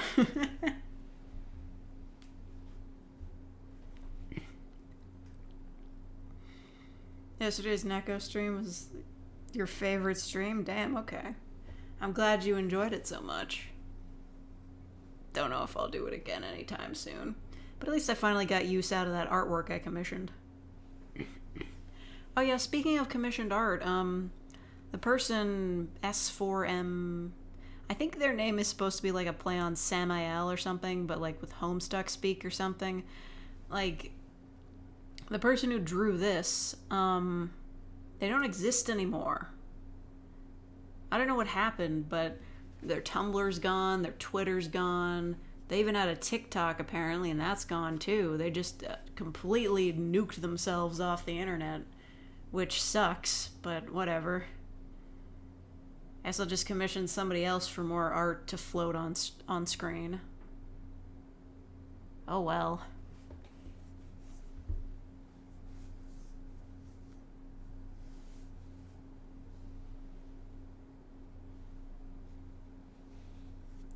Yesterday's Neko stream was your favorite stream? Damn, okay. I'm glad you enjoyed it so much. Don't know if I'll do it again anytime soon. But at least I finally got use out of that artwork I commissioned. Oh yeah, speaking of commissioned art, the person S4M, I think their name is supposed to be like a play on Samael or something, but like with Homestuck speak or something. Like, the person who drew this, they don't exist anymore. I don't know what happened, but their Tumblr's gone, their Twitter's gone. They even had a TikTok apparently, and that's gone too. They just completely nuked themselves off the internet, which sucks, but whatever. I guess I'll just commission somebody else for more art to float on screen. Oh well.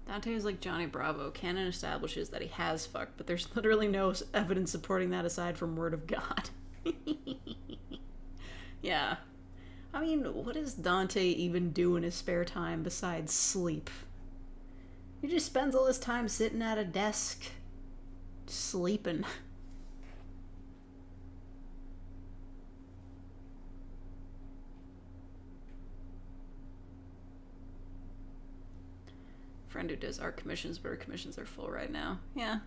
Dante is like Johnny Bravo. Canon establishes that he has fucked, but there's literally no evidence supporting that aside from word of God. Yeah. I mean, what does Dante even do in his spare time besides sleep? He just spends all his time sitting at a desk, sleeping. Friend who does art commissions, but her commissions are full right now. Yeah,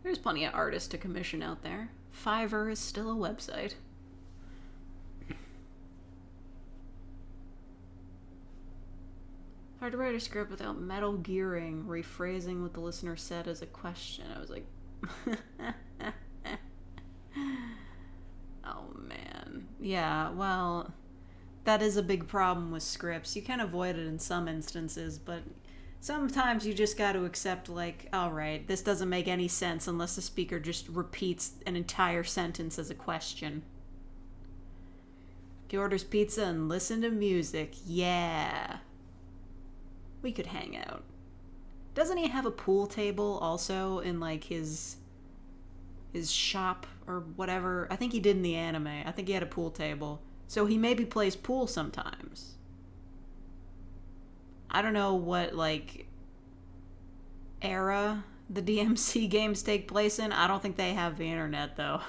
there's plenty of artists to commission out there. Fiverr is still a website. Hard to write a script without metal gearing, rephrasing what the listener said as a question. I was like, oh man. Yeah, well, that is a big problem with scripts. You can avoid it in some instances, but sometimes you just got to accept, like, alright, this doesn't make any sense unless the speaker just repeats an entire sentence as a question. He orders pizza and listen to music. Yeah. We could hang out. Doesn't he have a pool table also in, like, his shop or whatever? I think he did in the anime. I think he had a pool table. So he maybe plays pool sometimes. I don't know what, like, era the DMC games take place in. I don't think they have the internet, though.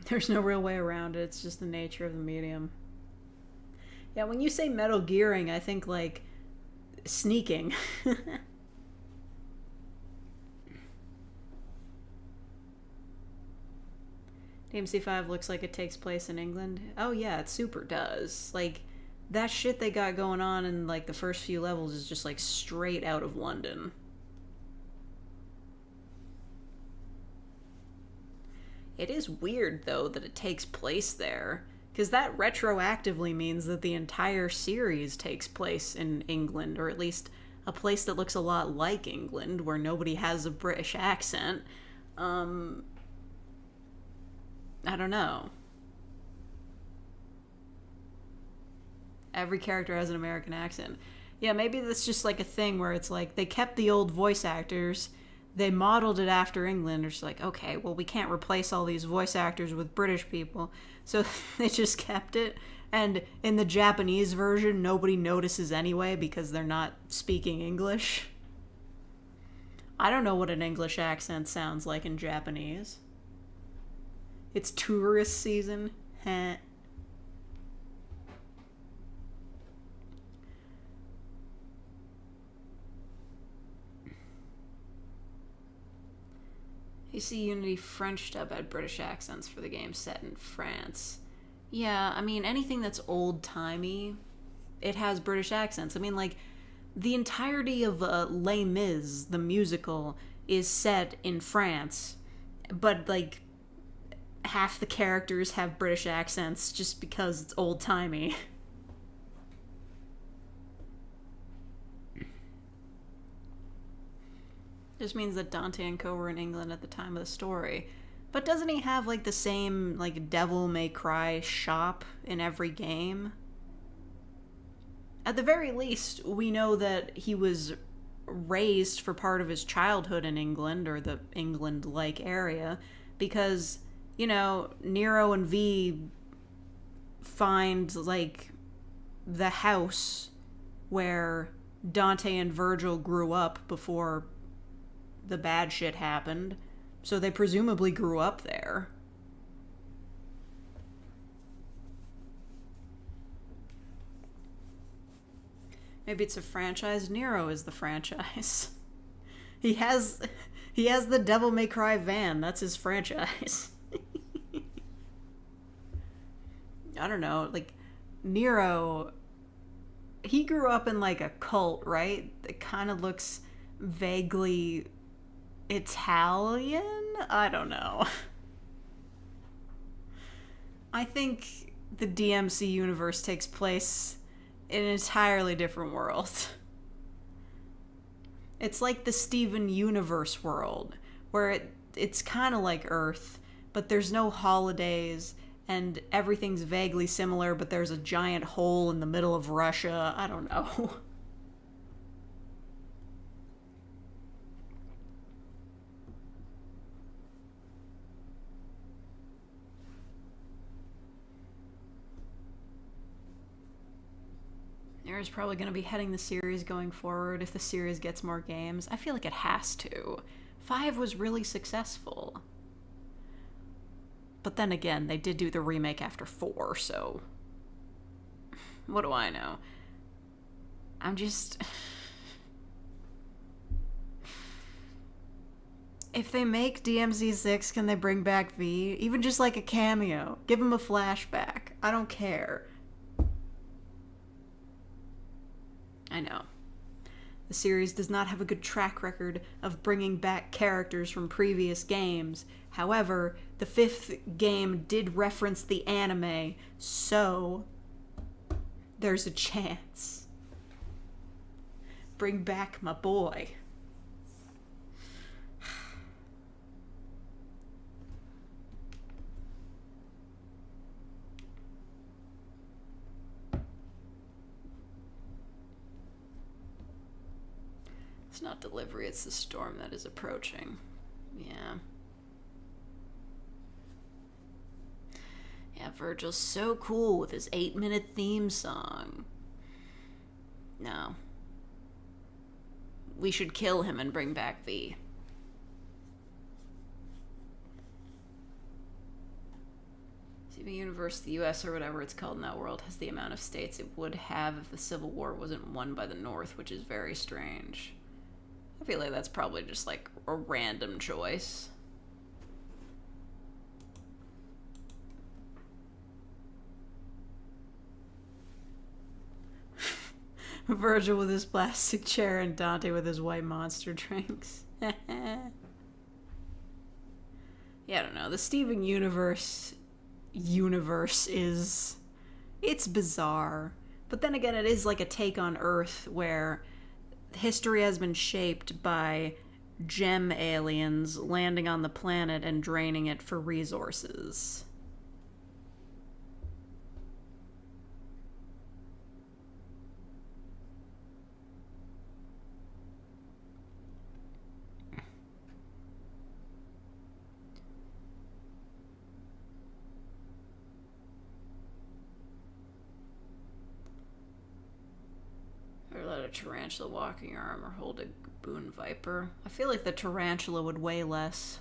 There's no real way around it. It's just the nature of the medium. Yeah, when you say metal gearing, I think, like, sneaking. DMC5 looks like it takes place in England. Oh yeah, it super does. Like, that shit they got going on in, like, the first few levels is just, like, straight out of London. It is weird, though, that it takes place there, because that retroactively means that the entire series takes place in England, or at least a place that looks a lot like England, where nobody has a British accent. I don't know. Every character has an American accent. Yeah, maybe that's just like a thing where it's like they kept the old voice actors, they modeled it after England. They're just like, okay, well, we can't replace all these voice actors with British people. So they just kept it. And in the Japanese version, nobody notices anyway because they're not speaking English. I don't know what an English accent sounds like in Japanese. It's tourist season. Heh. AC Unity French dub had British accents for the game set in France. Yeah, I mean, anything that's old-timey, it has British accents. I mean, like, the entirety of Les Mis, the musical, is set in France, but, like, half the characters have British accents just because it's old-timey. Just means that Dante and Co. were in England at the time of the story. But doesn't he have, like, the same, like, Devil May Cry shop in every game? At the very least, we know that he was raised for part of his childhood in England, or the England-like area, because, you know, Nero and V find, like, the house where Dante and Virgil grew up before the bad shit happened. So they presumably grew up there. Maybe it's a franchise. Nero is the franchise. He has the Devil May Cry van. That's his franchise. I don't know. Like, Nero, he grew up in, like, a cult, right? It kind of looks vaguely Italian? I don't know. I think the DMC universe takes place in an entirely different world. It's like the Steven Universe world, where it's kind of like Earth, but there's no holidays, and everything's vaguely similar, but there's a giant hole in the middle of Russia. I don't know. Nero's probably going to be heading the series going forward if the series gets more games. I feel like it has to. 5 was really successful. But then again, they did do the remake after 4, so... what do I know? I'm just... if they make DMZ 6, can they bring back V? Even just like a cameo. Give him a flashback. I don't care. I know. The series does not have a good track record of bringing back characters from previous games. However, the 5th game did reference the anime, so there's a chance. Bring back my boy. It's not delivery, it's the storm that is approaching. Yeah. Yeah, Virgil's so cool with his 8-minute theme song. No. We should kill him and bring back V. Steven Universe, the US, or whatever it's called in that world, has the amount of states it would have if the Civil War wasn't won by the North, which is very strange. I feel like that's probably just, like, a random choice. Virgil with his plastic chair and Dante with his white monster drinks. Yeah, I don't know. The Steven universe is... it's bizarre. But then again, it is like a take on Earth where history has been shaped by gem aliens landing on the planet and draining it for resources. a tarantula walking arm or hold a baboon viper. I feel like the tarantula would weigh less.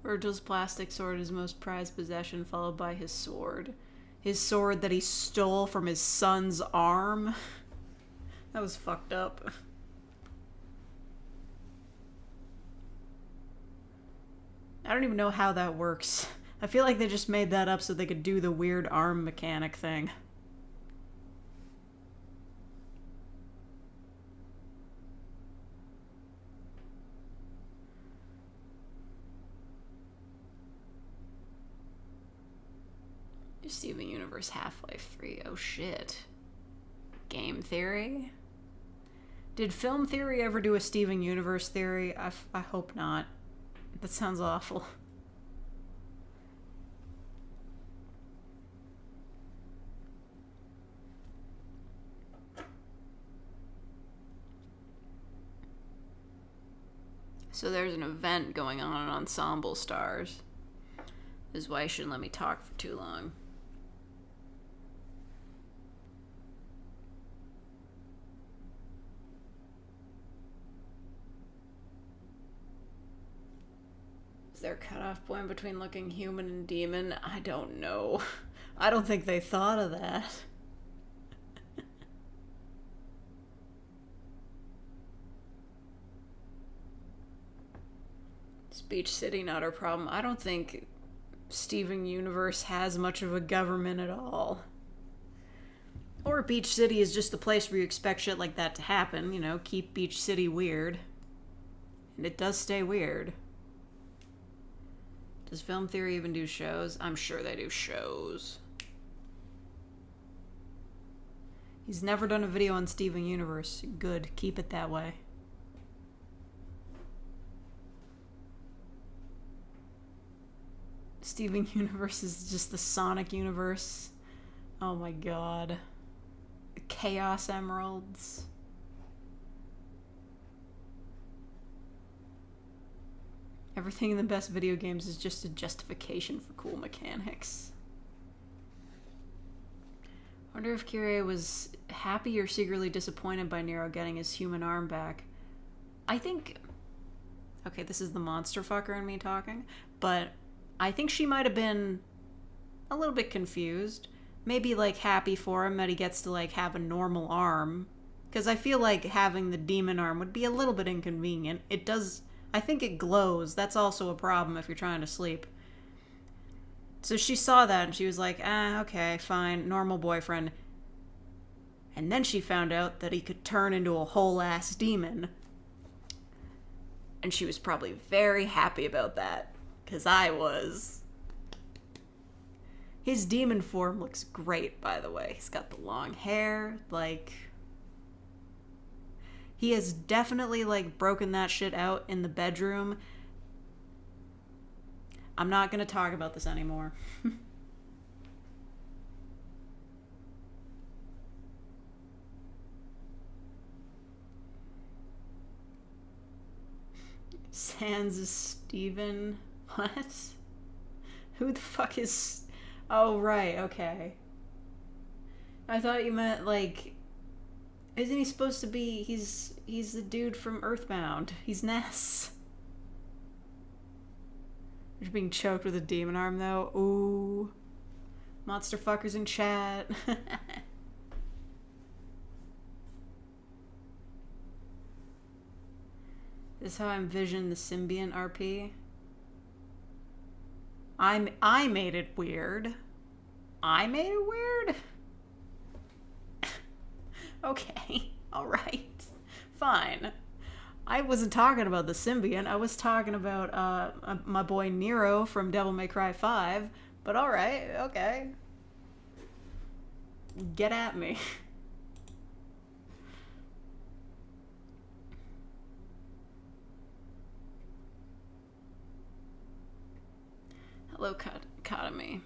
Virgil's plastic sword is his most prized possession, followed by his sword. His sword that he stole from his son's arm. That was fucked up. I don't even know how that works. I feel like they just made that up so they could do the weird arm mechanic thing. Steven Universe Half-Life 3. Oh shit. Game theory? Did Film Theory ever do a Steven Universe theory? I hope not. That sounds awful. So there's an event going on in Ensemble Stars. This is why you shouldn't let me talk for too long. Is there a cutoff point between looking human and demon? I don't know. I don't think they thought of that. Beach City, not our problem. I don't think Steven Universe has much of a government at all. Or Beach City is just the place where you expect shit like that to happen. You know, keep Beach City weird. And it does stay weird. Does Film Theory even do shows? I'm sure they do shows. He's never done a video on Steven Universe. Good, keep it that way. Steven Universe is just the Sonic universe. Oh my god. Chaos Emeralds. Everything in the best video games is just a justification for cool mechanics. I wonder if Kyrie was happy or secretly disappointed by Nero getting his human arm back. I think... Okay, this is the monster fucker in me talking, but I think she might have been a little bit confused. Maybe, like, happy for him that he gets to, like, have a normal arm. Because I feel like having the demon arm would be a little bit inconvenient. It does... I think it glows. That's also a problem if you're trying to sleep. So she saw that and she was like, okay, fine, normal boyfriend. And then she found out that he could turn into a whole-ass demon. And she was probably very happy about that. Because I was. His demon form looks great, by the way. He's got the long hair, like... He has definitely, like, broken that shit out in the bedroom. I'm not gonna talk about this anymore. Sans is Steven. What? Who the fuck is... Oh, right, okay. I thought you meant, like... Isn't he supposed to be... He's the dude from Earthbound. He's Ness. You're being choked with a demon arm, though. Ooh. Monster fuckers in chat. This is how I envision the symbiont RP. I made it weird. I made it weird? Okay, alright. Fine. I wasn't talking about the symbiont. I was talking about my boy Nero from Devil May Cry 5. But alright, okay. Get at me. Hello, Katami.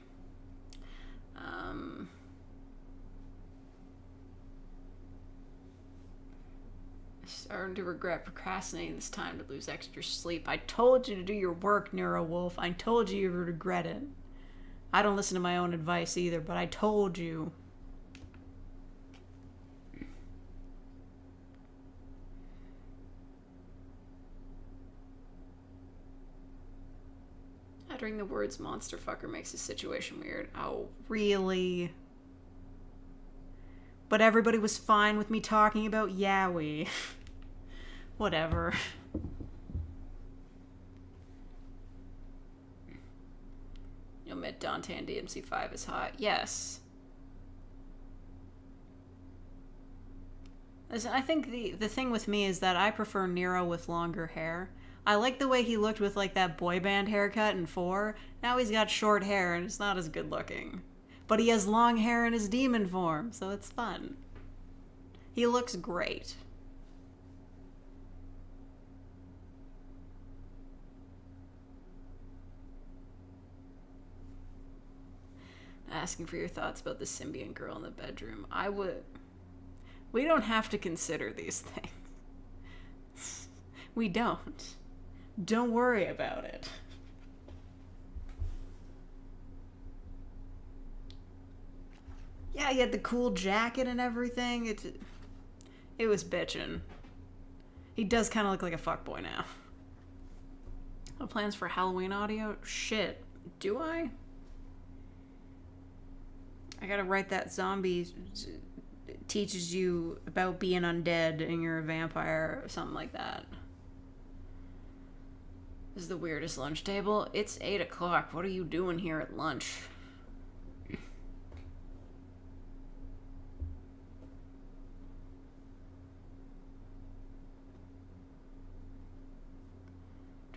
Starting to regret procrastinating this time to lose extra sleep. I told you to do your work, Nero Wolf. I told you you would regret it. I don't listen to my own advice either, but I told you. Uttering the words monster fucker makes the situation weird. Oh, really? But everybody was fine with me talking about Yowie. Whatever. You'll admit Dante and DMC5 is hot. Yes. Listen, I think the thing with me is that I prefer Nero with longer hair. I like the way he looked with like that boy band haircut in 4. Now he's got short hair and it's not as good looking. But he has long hair in his demon form, so it's fun. He looks great. Asking for your thoughts about the symbiont girl in the bedroom. I would... We don't have to consider these things. We don't. Don't worry about it. Yeah, he had the cool jacket and everything. It was bitchin'. He does kind of look like a fuckboy now. No plans for Halloween audio? Shit. Do I? I gotta write that zombie teaches you about being undead and you're a vampire or something like that. This is the weirdest lunch table. It's 8 o'clock. What are you doing here at lunch?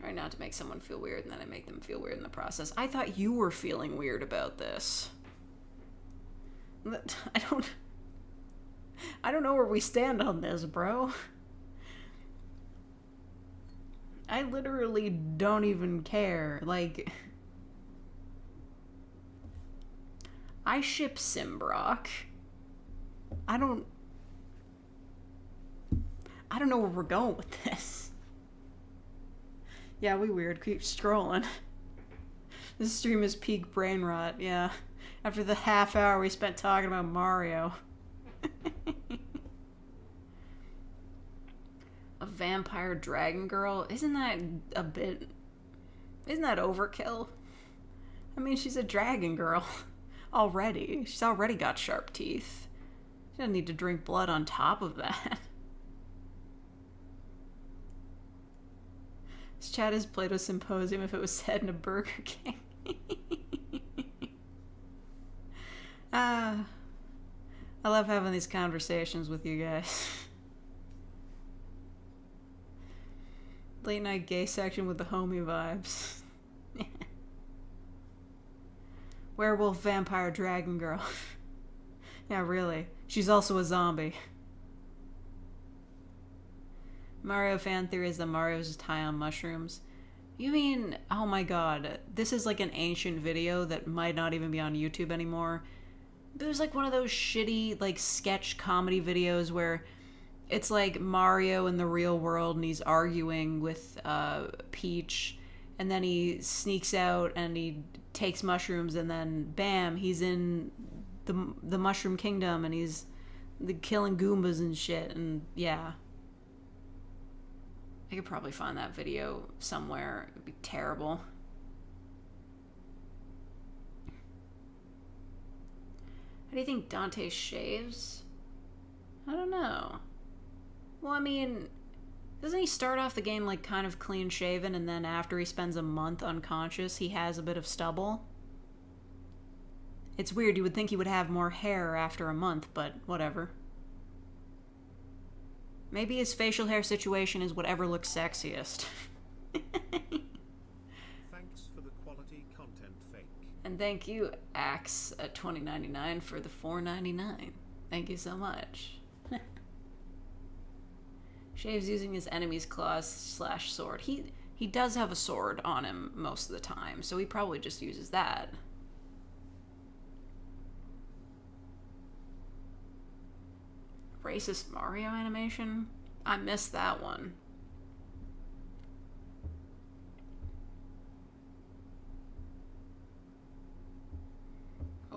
Try not to make someone feel weird and then I make them feel weird in the process. I thought you were feeling weird about this. I don't know where we stand on this, bro. I literally don't even care. Like, I ship Simbrock. I don't know where we're going with this. Yeah, we weird. Keep scrolling. This stream is peak brain rot, yeah. After the half hour we spent talking about Mario. A vampire dragon girl? Isn't that overkill? I mean, she's a dragon girl. Already. She's already got sharp teeth. She doesn't need to drink blood on top of that. This chat is Plato's Symposium if it was said in a Burger King. I love having these conversations with you guys. Late night gay section with the homie vibes. Werewolf, vampire, dragon girl. Yeah, really. She's also a zombie. Mario fan theory is that Mario's just high on mushrooms. You mean, oh my god, this is like an ancient video that might not even be on YouTube anymore. There's like one of those shitty like sketch comedy videos where it's like Mario in the real world and he's arguing with Peach, and then he sneaks out and he takes mushrooms and then bam, he's in the Mushroom Kingdom and he's killing Goombas and shit, and yeah. I could probably find that video somewhere. It'd be terrible. How do you think Dante shaves? I don't know. Well, I mean, doesn't he start off the game like kind of clean shaven and then after he spends a month unconscious, he has a bit of stubble? It's weird. You would think he would have more hair after a month, but whatever. Maybe his facial hair situation is whatever looks sexiest. Thanks for the quality content, Fake. And thank you, Axe at $20.99 for the $4.99. Thank you so much. Shaves using his enemy's claws / sword. He does have a sword on him most of the time, so he probably just uses that. Racist Mario animation? I missed that one.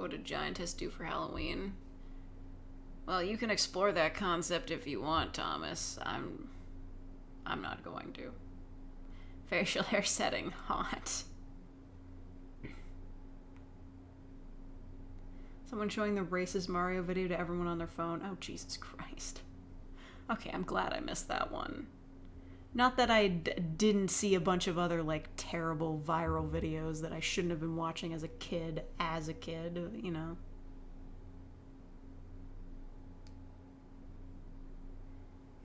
what did Giantess do for Halloween? Well, you can explore that concept if you want, Thomas. I'm not going to. Facial hair setting, hot. Someone showing the racist Mario video to everyone on their phone. Oh, Jesus Christ. Okay, I'm glad I missed that one. Not that I didn't see a bunch of other, like, terrible viral videos that I shouldn't have been watching as a kid, you know.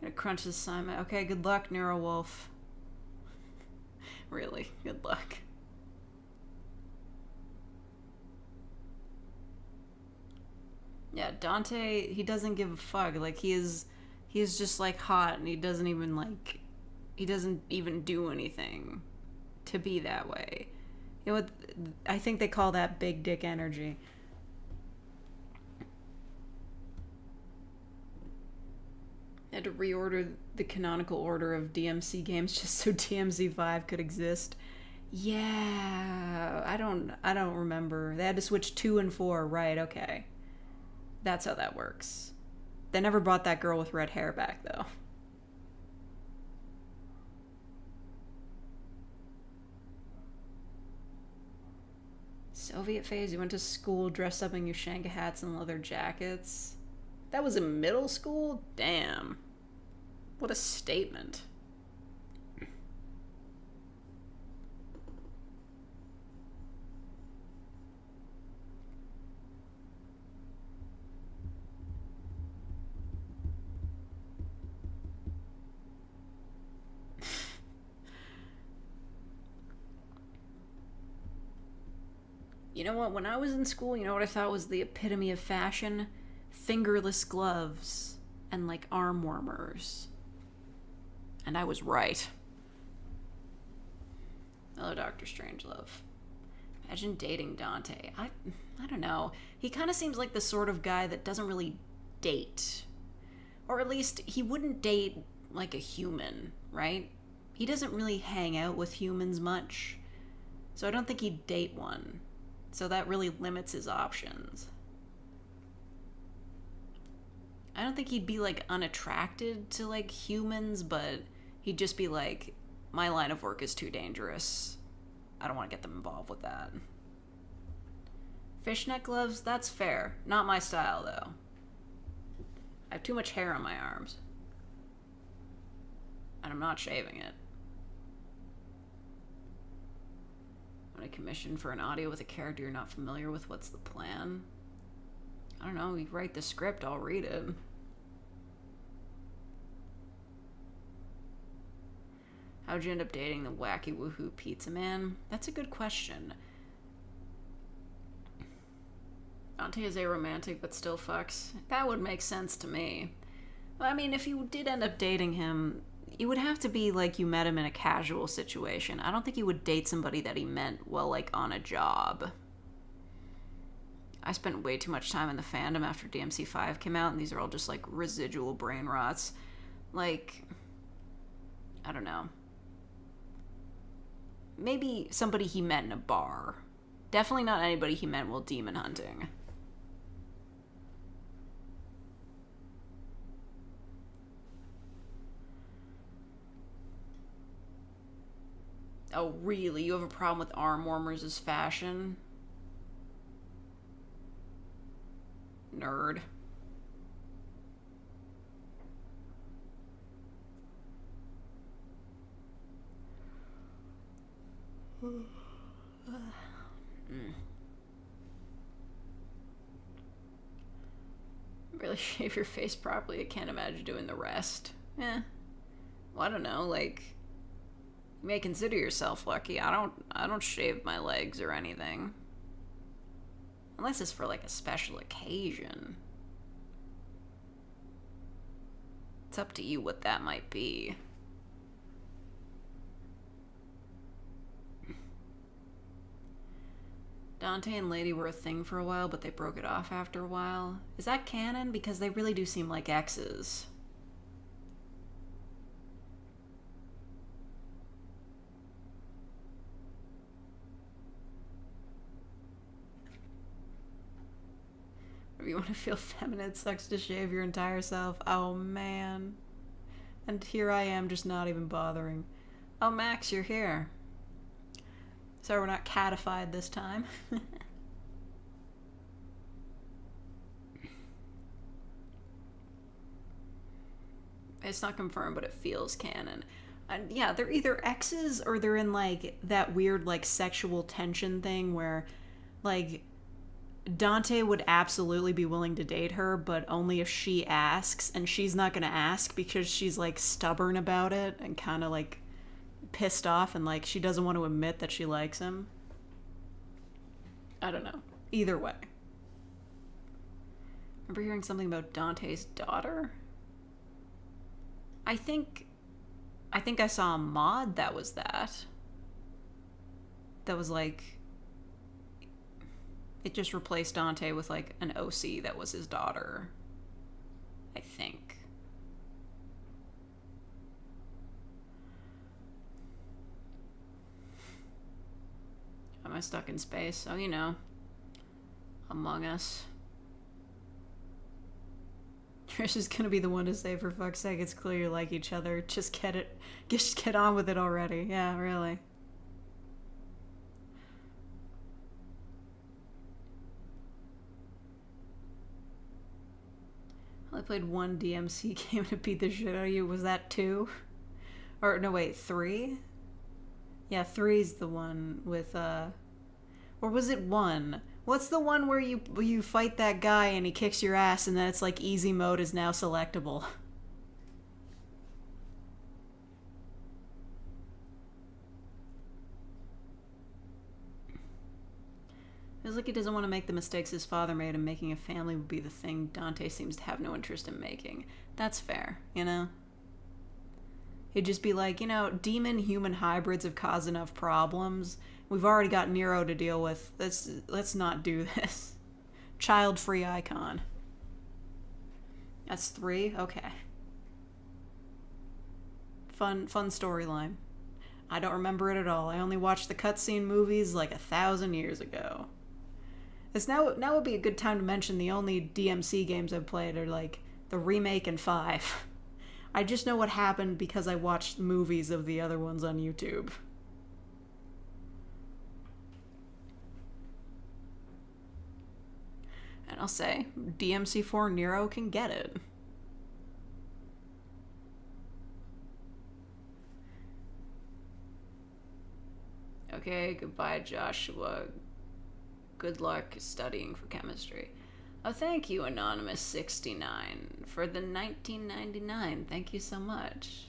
Gonna crunch this assignment. Okay, good luck, Neurowolf. Really, good luck. Yeah, Dante, he doesn't give a fuck. Like, he is just, like, hot, and he doesn't even do anything to be that way. You know what? I think they call that big dick energy. I had to reorder the canonical order of DMC games just so DMZ5 could exist. Yeah, I don't remember. They had to switch 2 and 4, right? Okay. That's how that works. They never brought that girl with red hair back, though. Soviet phase, you went to school dressed up in Ushanka hats and leather jackets. That was in middle school? Damn. What a statement. You know what? When I was in school, you know what I thought was the epitome of fashion? Fingerless gloves and, like, arm warmers. And I was right. Hello, Dr. Strangelove. Imagine dating Dante. I don't know. He kind of seems like the sort of guy that doesn't really date. Or at least he wouldn't date, like, a human, right? He doesn't really hang out with humans much. So I don't think he'd date one. So that really limits his options. I don't think he'd be, like, unattracted to, like, humans, but he'd just be like, my line of work is too dangerous. I don't want to get them involved with that. Fishnet gloves? That's fair. Not my style, though. I have too much hair on my arms. And I'm not shaving it. When I commission for an audio with a character you're not familiar with, what's the plan? I don't know, you write the script, I'll read it. How'd you end up dating the wacky woohoo pizza man? That's a good question. Dante is aromantic but still fucks. That would make sense to me. I mean, if you did end up dating him, it would have to be like you met him in a casual situation. I don't think he would date somebody that he met, well, like, on a job. I spent way too much time in the fandom after DMC5 came out, and these are all just, like, residual brain rots. Like, I don't know. Maybe somebody he met in a bar. Definitely not anybody he met while demon hunting. Oh, really? You have a problem with arm warmers as fashion? Nerd. Really shave your face properly. I can't imagine doing the rest. Well, I don't know, like, you may consider yourself lucky. I don't shave my legs or anything. Unless it's for, like, a special occasion. It's up to you what that might be. Dante and Lady were a thing for a while, but they broke it off after a while. Is that canon? Because they really do seem like exes. you want to feel feminine, it sucks to shave your entire self. Oh, man. And here I am, just not even bothering. Oh, Max, you're here. So we're not catified this time. It's not confirmed, but it feels canon. And yeah, they're either exes or they're in like that weird like sexual tension thing where like Dante would absolutely be willing to date her, but only if she asks, and she's not gonna ask because she's like stubborn about it and kind of like pissed off, and like she doesn't want to admit that she likes him. I don't know. Either way. Remember hearing something about Dante's daughter? I think I saw a mod that was that. That was like, it just replaced Dante with like an OC that was his daughter. I think. Am I stuck in space? Oh, you know. Among Us. Trish is gonna be the one to say, for fuck's sake, it's clear you like each other. Just get on with it already. Yeah, really. I played one DMC game to beat the shit out of you. Was that 2? Or, no, wait, 3? Yeah, 3's the one with, or was it 1? What's the one where you fight that guy and he kicks your ass and then it's like easy mode is now selectable? Feels like he doesn't want to make the mistakes his father made, and making a family would be the thing Dante seems to have no interest in making. That's fair, you know? He'd just be like, you know, demon-human hybrids have caused enough problems. We've already got Nero to deal with. Let's not do this. Child-free icon. That's 3? Okay. Fun storyline. I don't remember it at all. I only watched the cutscene movies like 1,000 years ago. Now would be a good time to mention the only DMC games I've played are like the remake and 5. I just know what happened because I watched movies of the other ones on YouTube. And I'll say, DMC4 Nero can get it. Okay, goodbye, Joshua. Good luck studying for chemistry. Oh, thank you, Anonymous69, for the 1999. Thank you so much.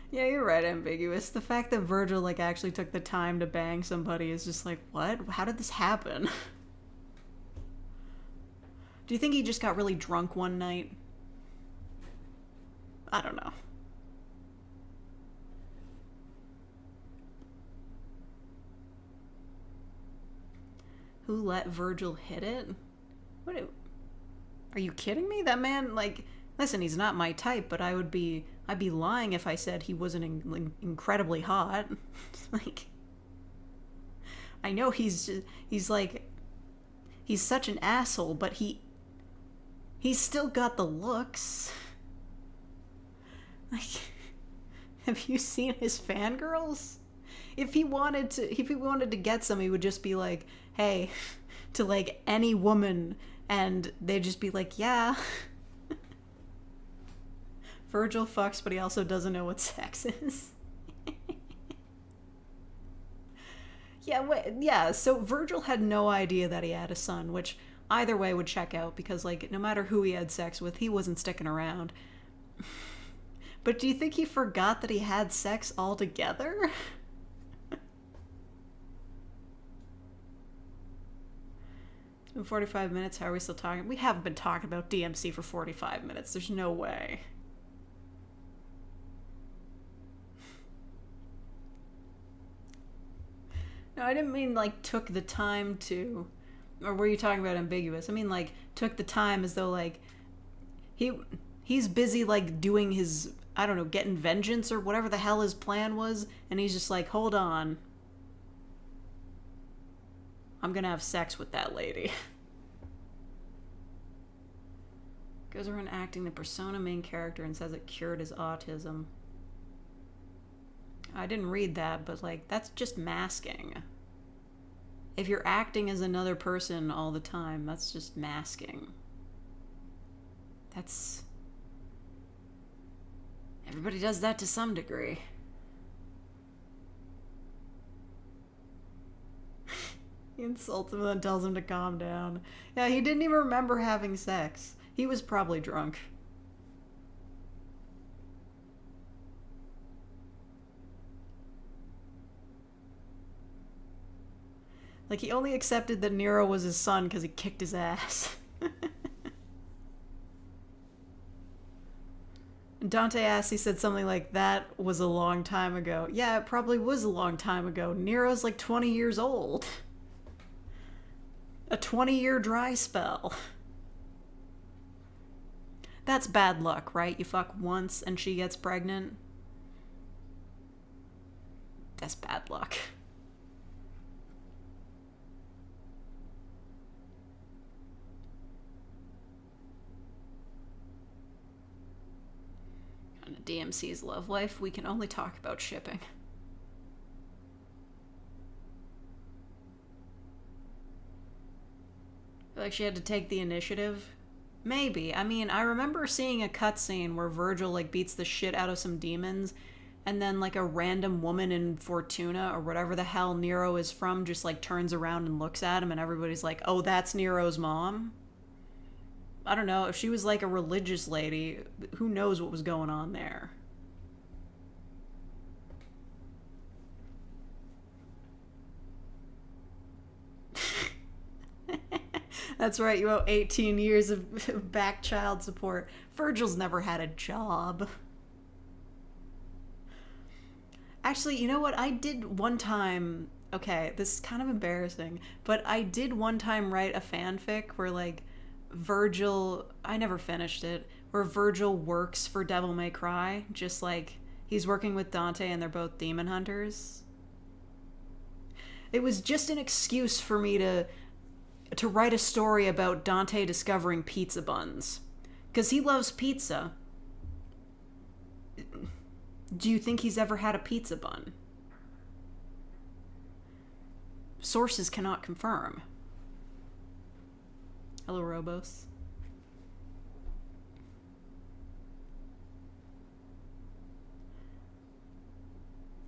Yeah, you're right, Ambiguous. The fact that Virgil, like, actually took the time to bang somebody is just like, what? How did this happen? Do you think he just got really drunk one night? I don't know. Who let Virgil hit it? What? Are you kidding me? That man, like, listen, he's not my type, but I'd be lying if I said he wasn't incredibly hot. Like, I know he's such an asshole, but he's still got the looks. Like, have you seen his fangirls? If he wanted to get some, he would just be like, hey, to like any woman, and they'd just be like, yeah. Virgil fucks, but he also doesn't know what sex is. Yeah, so Virgil had no idea that he had a son, which either way would check out, because like no matter who he had sex with, he wasn't sticking around. But do you think he forgot that he had sex altogether? It's been 45 minutes. How are we still talking? We haven't been talking about DMC for 45 minutes. There's no way. No, I didn't mean like took the time to, or were you talking about Ambiguous? I mean like took the time as though like he's busy like doing his I don't know, getting vengeance or whatever the hell his plan was, and he's just like, hold on. I'm gonna have sex with that lady. Goes around acting the persona main character and says it cured his autism. I didn't read that, but like, that's just masking. If you're acting as another person all the time, that's just masking. That's... Everybody does that to some degree. He insults him and then tells him to calm down. Yeah, he didn't even remember having sex. He was probably drunk. Like, he only accepted that Nero was his son because he kicked his ass. Dante asked, he said something like, that was a long time ago. Yeah, it probably was a long time ago. Nero's like 20 years old. A 20-year dry spell. That's bad luck, right? You fuck once and she gets pregnant. That's bad luck. On a DMC's love life, we can only talk about shipping. I feel like she had to take the initiative. Maybe. I mean, I remember seeing a cutscene where Virgil, like, beats the shit out of some demons, and then, like, a random woman in Fortuna, or whatever the hell Nero is from, just, like, turns around and looks at him, and everybody's like, oh, that's Nero's mom? I don't know. If she was, like, a religious lady, who knows what was going on there? That's right, you owe 18 years of back child support. Virgil's never had a job. Actually, you know what? I did one time... Okay, this is kind of embarrassing, but I did one time write a fanfic where, like, Virgil... I never finished it. Where Virgil works for Devil May Cry. Just, like, he's working with Dante and they're both demon hunters. It was just an excuse for me to write a story about Dante discovering pizza buns. Because he loves pizza. Do you think he's ever had a pizza bun? Sources cannot confirm. Hello, Robos.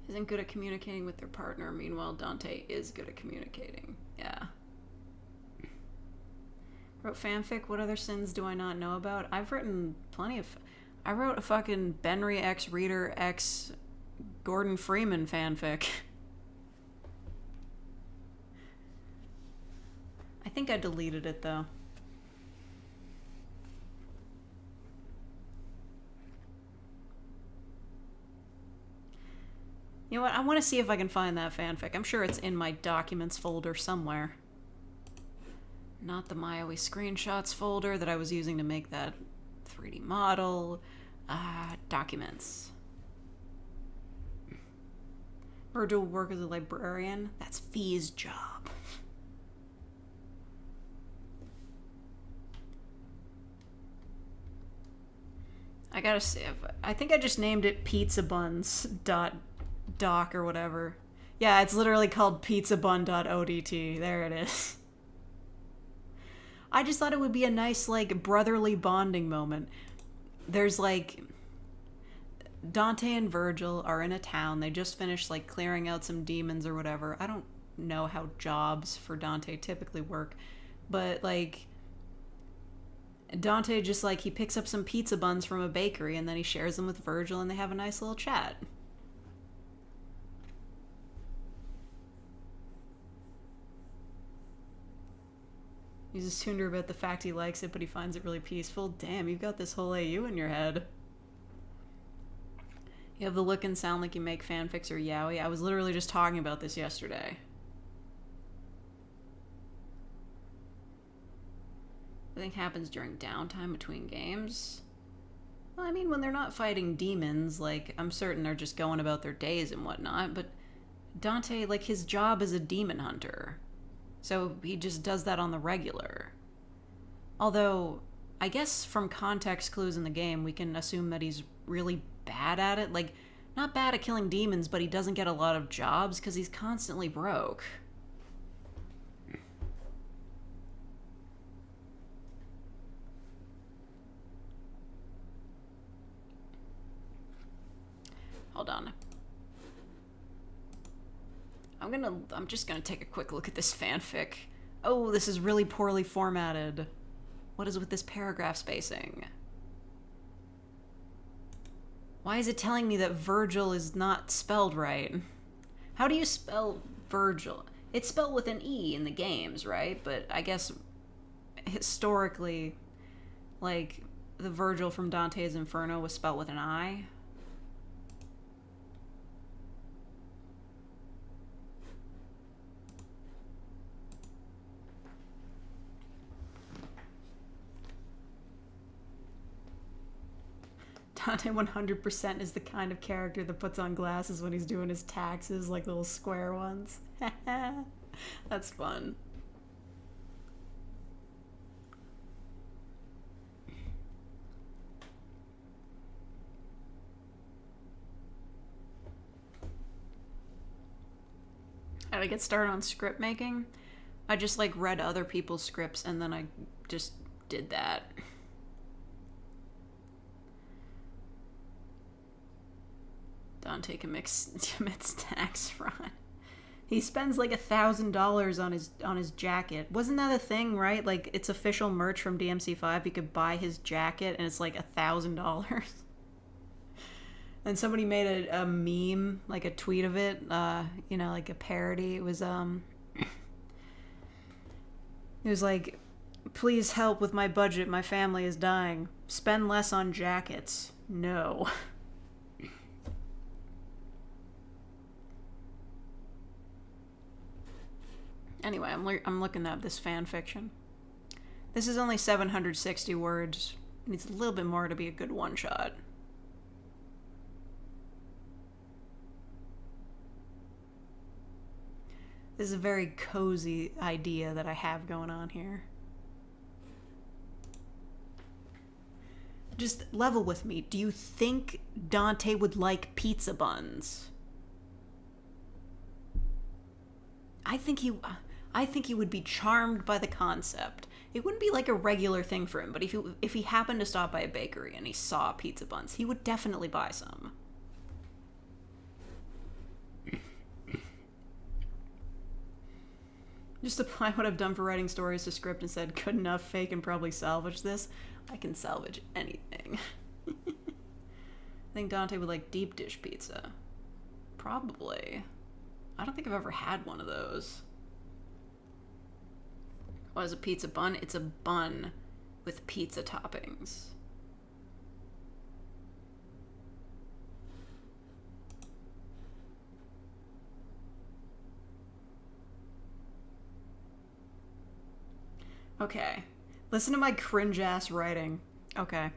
Isn't good at communicating with their partner. Meanwhile, Dante is good at communicating. Yeah. Wrote fanfic. What other sins do I not know about? I've written plenty of... I wrote a fucking Benry X Reader X Gordon Freeman fanfic. I think I deleted it, though. You know what? I want to see if I can find that fanfic. I'm sure it's in my documents folder somewhere. Not the MyOE screenshots folder that I was using to make that 3D model. Documents. Virgil will work as a librarian. That's Fee's job. I gotta see if... I think I just named it pizzabuns.doc or whatever. Yeah, it's literally called pizzabun.odt. There it is. I just thought it would be a nice, like, brotherly bonding moment. There's, like... Dante and Virgil are in a town. They just finished, like, clearing out some demons or whatever. I don't know how jobs for Dante typically work. But, like... Dante just, like, he picks up some pizza buns from a bakery and then he shares them with Virgil and they have a nice little chat. He's just tuned her about the fact he likes it, but he finds it really peaceful. Damn, you've got this whole AU in your head. You have the look and sound like you make fanfics or yaoi. I was literally just talking about this yesterday. I think happens during downtime between games. Well, I mean, when they're not fighting demons, like, I'm certain they're just going about their days and whatnot, but Dante, like, his job is a demon hunter. So he just does that on the regular. Although, I guess from context clues in the game, we can assume that he's really bad at it. Like, not bad at killing demons, but he doesn't get a lot of jobs because he's constantly broke. Hold on. I'm just gonna take a quick look at this fanfic. Oh, this is really poorly formatted. What is with this paragraph spacing? Why is it telling me that Virgil is not spelled right? How do you spell Virgil? It's spelled with an E in the games, right? But I guess historically, like, the Virgil from Dante's Inferno was spelled with an I. Dante 100% is the kind of character that puts on glasses when he's doing his taxes, like little square ones. That's fun. How did I get started on script making? I just like read other people's scripts and then I just did that. Dante commits tax fraud. He spends like $1,000 on his jacket. Wasn't that a thing, right? Like, it's official merch from DMC5. You could buy his jacket and it's like $1,000. And somebody made a meme, like a tweet of it, you know, like a parody. It was like, please help with my budget. My family is dying. Spend less on jackets. No. Anyway, I'm looking up this fan fiction. This is only 760 words. It needs a little bit more to be a good one-shot. This is a very cozy idea that I have going on here. Just level with me. Do you think Dante would like pizza buns? I think he would be charmed by the concept. It wouldn't be like a regular thing for him, but if he happened to stop by a bakery and he saw pizza buns, he would definitely buy some. Just apply what I've done for writing stories to script and said, good enough, fake, and probably salvage this. I can salvage anything. I think Dante would like deep dish pizza. Probably. I don't think I've ever had one of those. What is a pizza bun? It's a bun with pizza toppings. Okay. Listen to my cringe-ass writing. Okay.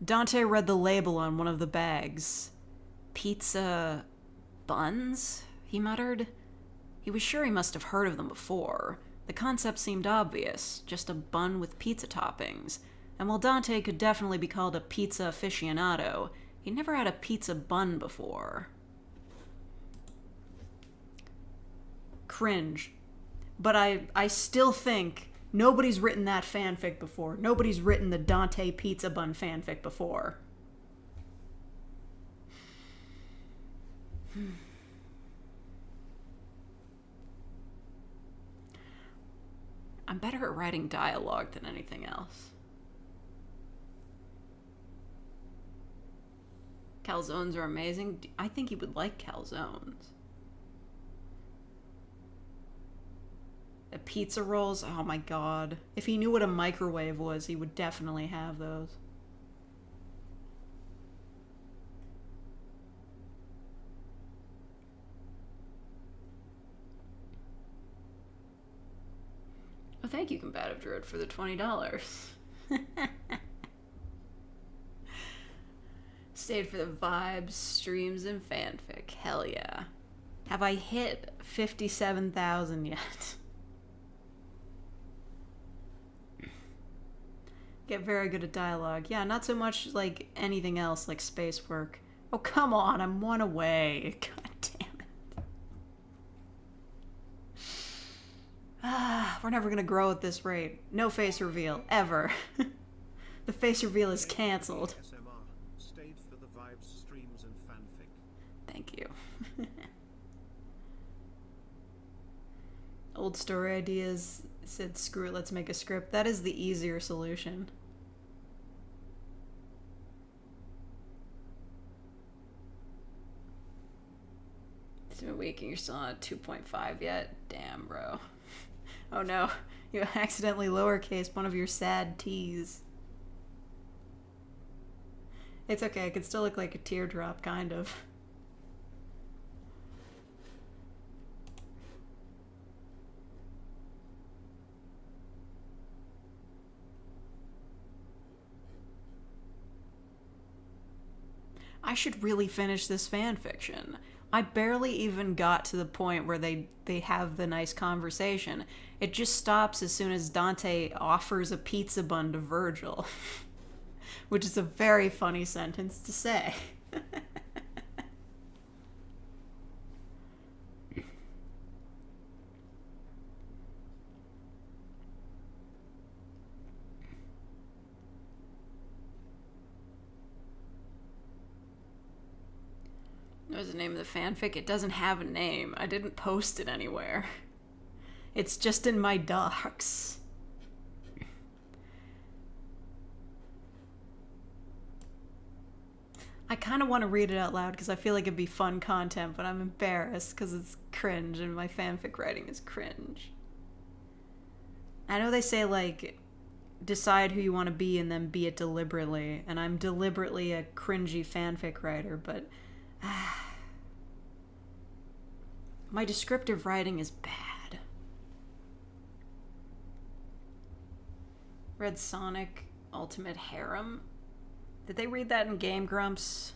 Dante read the label on one of the bags. Pizza buns? He muttered. He was sure he must have heard of them before. The concept seemed obvious, just a bun with pizza toppings. And while Dante could definitely be called a pizza aficionado, he never had a pizza bun before. Cringe. But I still think nobody's written that fanfic before. Nobody's written the Dante pizza bun fanfic before. I'm better at writing dialogue than anything else. Calzones are amazing. I think he would like calzones. The pizza rolls, oh my god. If he knew what a microwave was, he would definitely have those. Oh, thank you, Combative Druid, for the $20. Stayed for the vibes, streams, and fanfic. Hell yeah. Have I hit 57,000 yet? Get very good at dialogue. Yeah, not so much like anything else, like space work. Oh, come on, I'm one away. God damn it. Ah, we're never gonna grow at this rate. No face reveal, ever. The face reveal is cancelled. Stayed for the vibes, streams, and fanfic. Thank you. Old story ideas said, screw it, let's make a script. That is the easier solution. It's been a week and you're still not at 2.5 yet? Damn, bro. Oh no, you accidentally lowercase one of your sad T's. It's okay, it could still look like a teardrop, kind of. I should really finish this fanfiction. I barely even got to the point where they have the nice conversation. It just stops as soon as Dante offers a pizza bun to Virgil. Which is a very funny sentence to say. What was the name of the fanfic? It doesn't have a name. I didn't post it anywhere. It's just in my docs. I kind of want to read it out loud because I feel like it'd be fun content, but I'm embarrassed because it's cringe and my fanfic writing is cringe. I know they say, like, decide who you want to be and then be it deliberately, and I'm deliberately a cringy fanfic writer, but my descriptive writing is bad. Red Sonic Ultimate Harem? Did they read that in Game Grumps?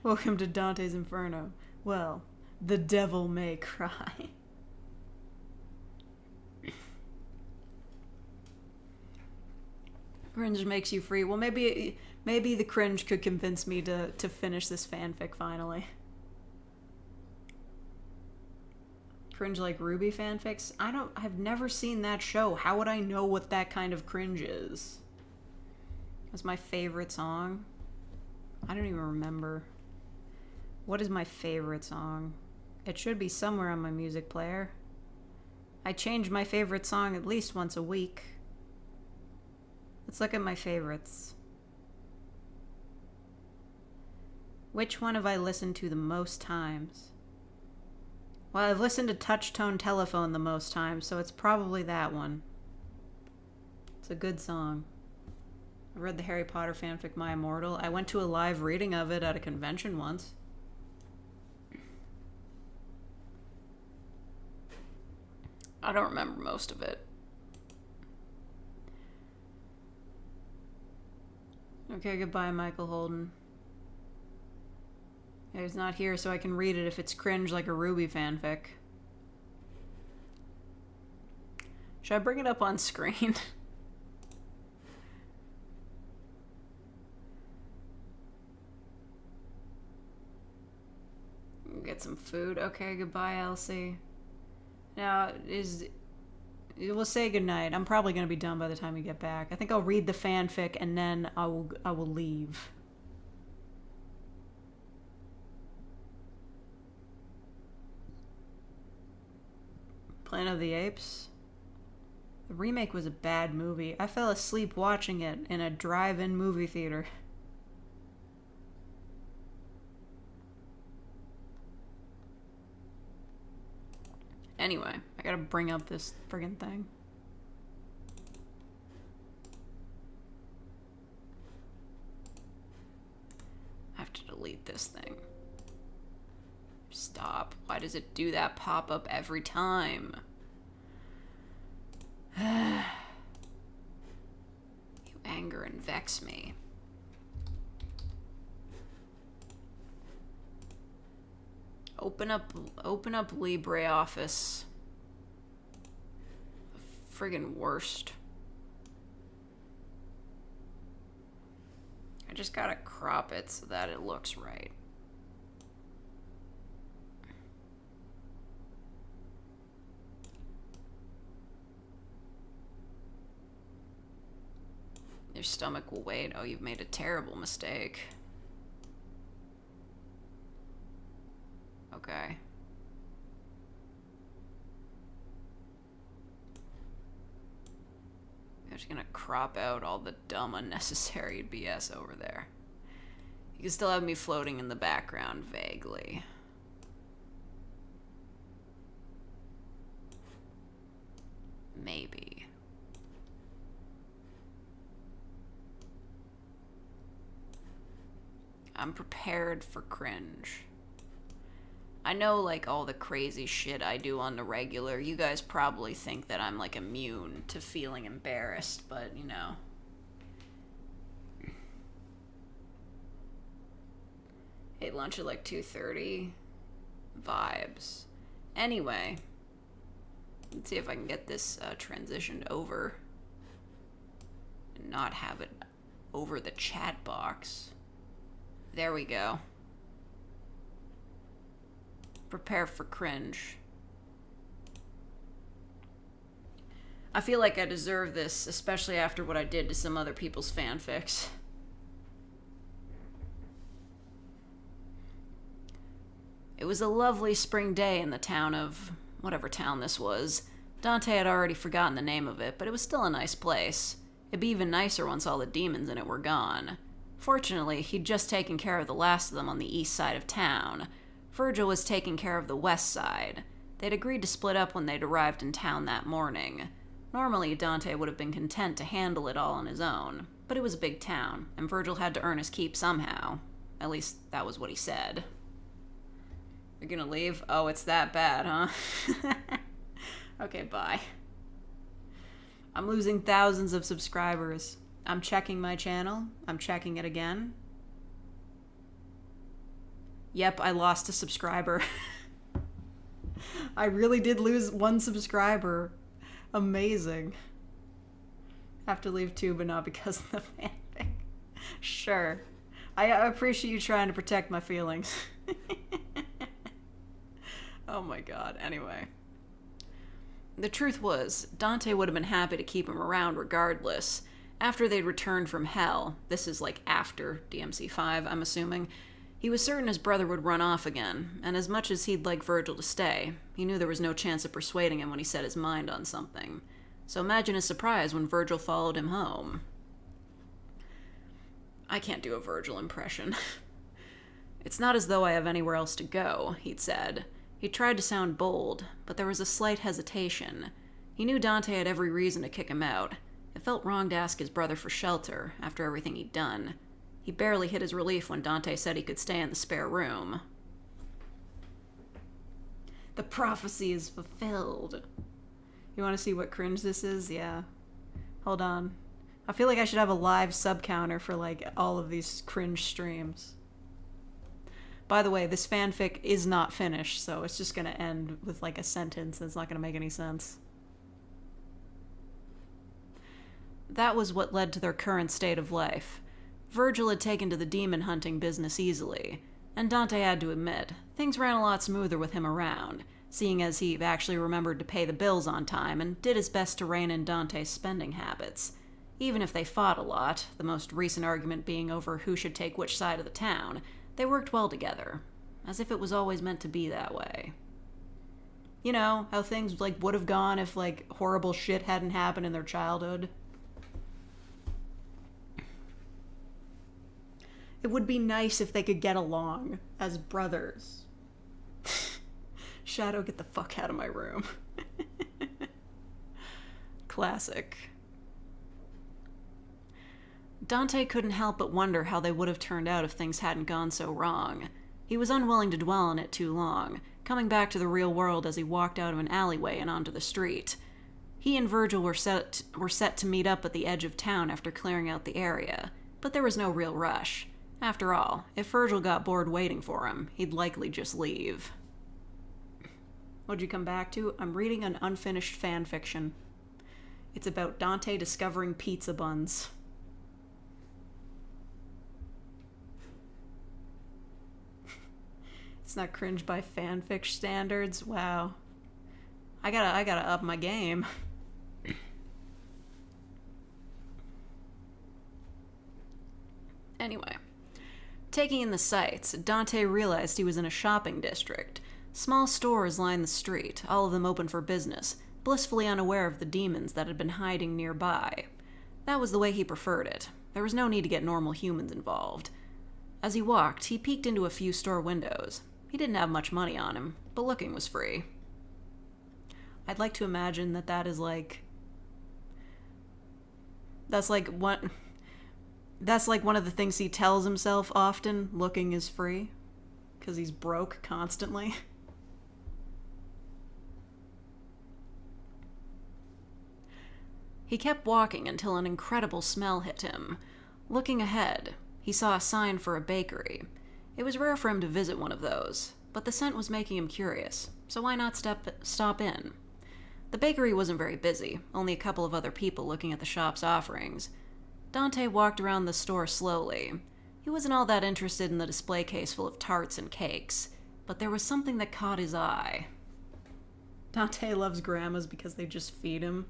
Welcome to Dante's Inferno. Well, the devil may cry. Cringe makes you free. Well, maybe the cringe could convince me to finish this fanfic finally. Cringe like Ruby fanfics? I've never seen that show. How would I know what that kind of cringe is? That's my favorite song. I don't even remember. What is my favorite song? It should be somewhere on my music player. I change my favorite song at least once a week. Let's look at my favorites. Which one have I listened to the most times? Well, I've listened to Touch Tone Telephone the most times, so it's probably that one. It's a good song. I read the Harry Potter fanfic My Immortal. I went to a live reading of it at a convention once. I don't remember most of it. Okay, goodbye, Michael Holden. He's not here, so I can read it if it's cringe like a Ruby fanfic. Should I bring it up on screen? Get some food. Okay, goodbye, Elsie. Now, we'll say goodnight. I'm probably going to be done by the time we get back. I think I'll read the fanfic and then I will leave. Planet of the Apes? The remake was a bad movie. I fell asleep watching it in a drive-in movie theater. Anyway, I gotta bring up this friggin' thing. I have to delete this thing. Stop. Why does it do that pop-up every time? anger and vex me. Open up LibreOffice. Friggin' worst. I just gotta crop it so that it looks right. Your stomach will wait. Oh, you've made a terrible mistake. Okay. I'm just gonna crop out all the dumb, unnecessary BS over there. You can still have me floating in the background vaguely. Maybe. I'm prepared for cringe. I know, like, all the crazy shit I do on the regular, you guys probably think that I'm, like, immune to feeling embarrassed, but, you know. Ate lunch at, like, 2:30. Vibes. Anyway. Let's see if I can get this transitioned over. And not have it over the chat box. There we go. Prepare for cringe. I feel like I deserve this, especially after what I did to some other people's fanfics. It was a lovely spring day in the town of whatever town this was. Dante had already forgotten the name of it, but it was still a nice place. It'd be even nicer once all the demons in it were gone. Fortunately, he'd just taken care of the last of them on the east side of town. Virgil was taking care of the west side. They'd agreed to split up when they'd arrived in town that morning. Normally, Dante would have been content to handle it all on his own, but it was a big town, and Virgil had to earn his keep somehow. At least, that was what he said. You're gonna leave? Oh, it's that bad, huh? Okay, bye. I'm losing thousands of subscribers. I'm checking my channel. I'm checking it again. Yep, I lost a subscriber. I really did lose one subscriber. Amazing. Have to leave too, but not because of the fanfic. Sure. I appreciate you trying to protect my feelings. Oh my god, anyway. The truth was, Dante would have been happy to keep him around regardless. After they'd returned from hell, this is like after DMC5, I'm assuming, he was certain his brother would run off again, and as much as he'd like Virgil to stay, he knew there was no chance of persuading him when he set his mind on something. So imagine his surprise when Virgil followed him home. I can't do a Virgil impression. It's not as though I have anywhere else to go, he'd said. He tried to sound bold, but there was a slight hesitation. He knew Dante had every reason to kick him out. It felt wrong to ask his brother for shelter after everything he'd done. He barely hid his relief when Dante said he could stay in the spare room. The prophecy is fulfilled. You want to see what cringe this is? Yeah. Hold on. I feel like I should have a live sub counter for like all of these cringe streams. By the way, this fanfic is not finished, so it's just going to end with like a sentence that's not going to make any sense. That was what led to their current state of life. Virgil had taken to the demon hunting business easily, and Dante had to admit, things ran a lot smoother with him around, seeing as he actually remembered to pay the bills on time and did his best to rein in Dante's spending habits. Even if they fought a lot, the most recent argument being over who should take which side of the town, they worked well together, as if it was always meant to be that way. You know, how things like would have gone if like horrible shit hadn't happened in their childhood. It would be nice if they could get along as brothers. Shadow, get the fuck out of my room. Classic. Dante couldn't help but wonder how they would have turned out if things hadn't gone so wrong. He was unwilling to dwell on it too long, coming back to the real world as he walked out of an alleyway and onto the street. He and Virgil were set to meet up at the edge of town after clearing out the area, but there was no real rush. After all, if Virgil got bored waiting for him, he'd likely just leave. What'd you come back to? I'm reading an unfinished fan fiction. It's about Dante discovering pizza buns. It's not cringe by fanfic standards. Wow. I gotta up my game. Anyway, taking in the sights, Dante realized he was in a shopping district. Small stores lined the street, all of them open for business, blissfully unaware of the demons that had been hiding nearby. That was the way he preferred it. There was no need to get normal humans involved. As he walked, he peeked into a few store windows. He didn't have much money on him, but looking was free. I'd like to imagine that is like... That's like one of the things he tells himself often, looking is free. Because he's broke constantly. He kept walking until an incredible smell hit him. Looking ahead, he saw a sign for a bakery. It was rare for him to visit one of those, but the scent was making him curious, so why not stop in? The bakery wasn't very busy, only a couple of other people looking at the shop's offerings. Dante walked around the store slowly. He wasn't all that interested in the display case full of tarts and cakes, but there was something that caught his eye. Dante loves grandmas because they just feed him.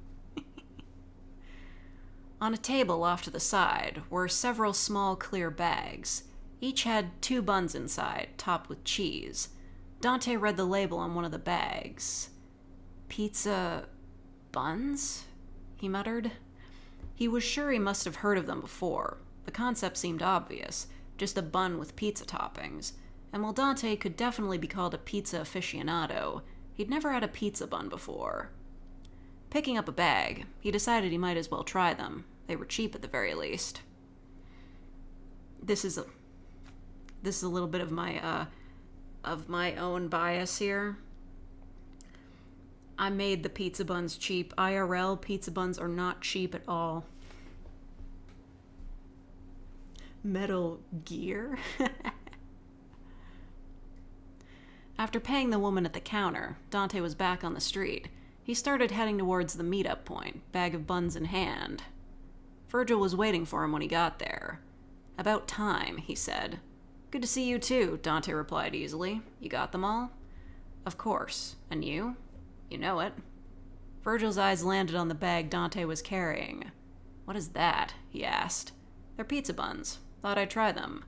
On a table off to the side were several small clear bags. Each had 2 buns inside, topped with cheese. Dante read the label on one of the bags. Pizza buns? He muttered. He was sure he must have heard of them before. The concept seemed obvious, just a bun with pizza toppings. And while Dante could definitely be called a pizza aficionado, he'd never had a pizza bun before. Picking up a bag, he decided he might as well try them. They were cheap at the very least. This is a little bit of my own bias here. I made the pizza buns cheap. IRL pizza buns are not cheap at all. Metal Gear? After paying the woman at the counter, Dante was back on the street. He started heading towards the meet-up point, bag of buns in hand. Virgil was waiting for him when he got there. About time, he said. Good to see you too, Dante replied easily. You got them all? Of course. And you? You know it. Virgil's eyes landed on the bag Dante was carrying. What is that? He asked. They're pizza buns. Thought I'd try them.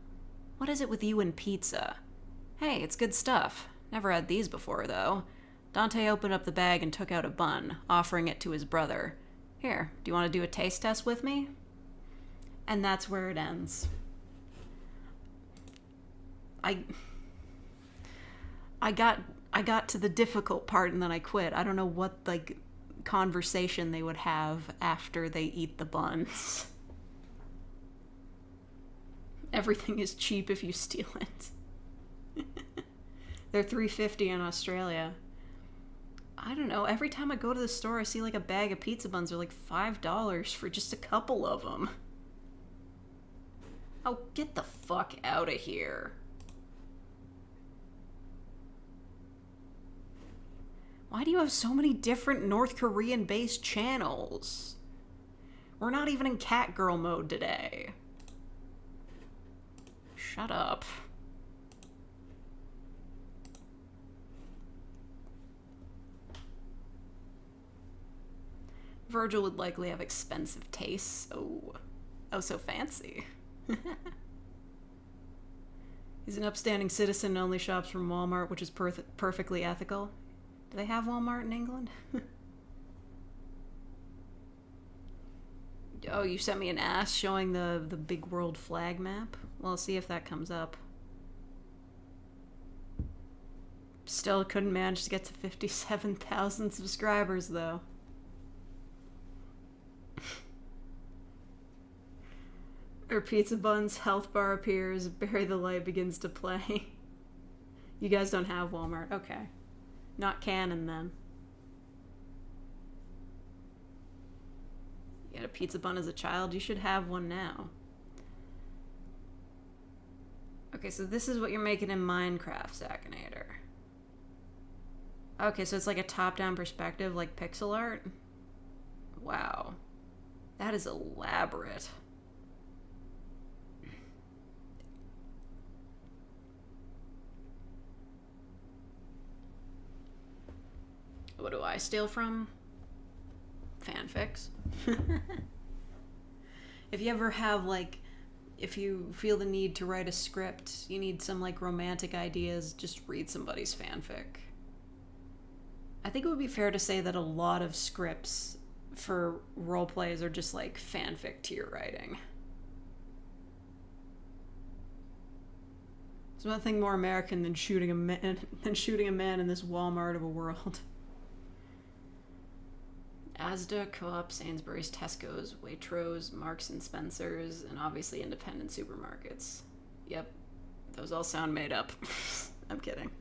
What is it with you and pizza? Hey, it's good stuff. Never had these before, though. Dante opened up the bag and took out a bun, offering it to his brother. Here, do you want to do a taste test with me? And that's where it ends. I got to the difficult part and then I quit. I don't know what conversation they would have after they eat the buns. Everything is cheap if you steal it. They're $3.50 in Australia. I don't know. Every time I go to the store, I see a bag of pizza buns are $5 for just a couple of them. Oh, get the fuck out of here. Why do you have so many different North Korean-based channels? We're not even in catgirl mode today. Shut up. Virgil would likely have expensive tastes. Oh, so fancy. He's an upstanding citizen and only shops from Walmart, which is perfectly ethical. Do they have Walmart in England? Oh, you sent me an ass showing the big world flag map? Well, I'll see if that comes up. Still couldn't manage to get to 57,000 subscribers, though. Or pizza buns, health bar appears, bury the light begins to play. You guys don't have Walmart. Okay. Not canon, then. a pizza bun as a child, you should have one now. Okay, so this is what you're making in Minecraft, Zackinator. Okay, so it's like a top-down perspective, like pixel art? Wow. That is elaborate. What do I steal from? Fanfics. If you ever have, like, if you feel the need to write a script, you need some, like, romantic ideas, just read somebody's fanfic. I think it would be fair to say that a lot of scripts for roleplays are just, like, fanfic tier writing. There's nothing more American than shooting a man in this Walmart of a world. Asda, Co-op, Sainsbury's, Tesco's, Waitrose, Marks and Spencer's, and obviously independent supermarkets. Yep, those all sound made up. I'm kidding.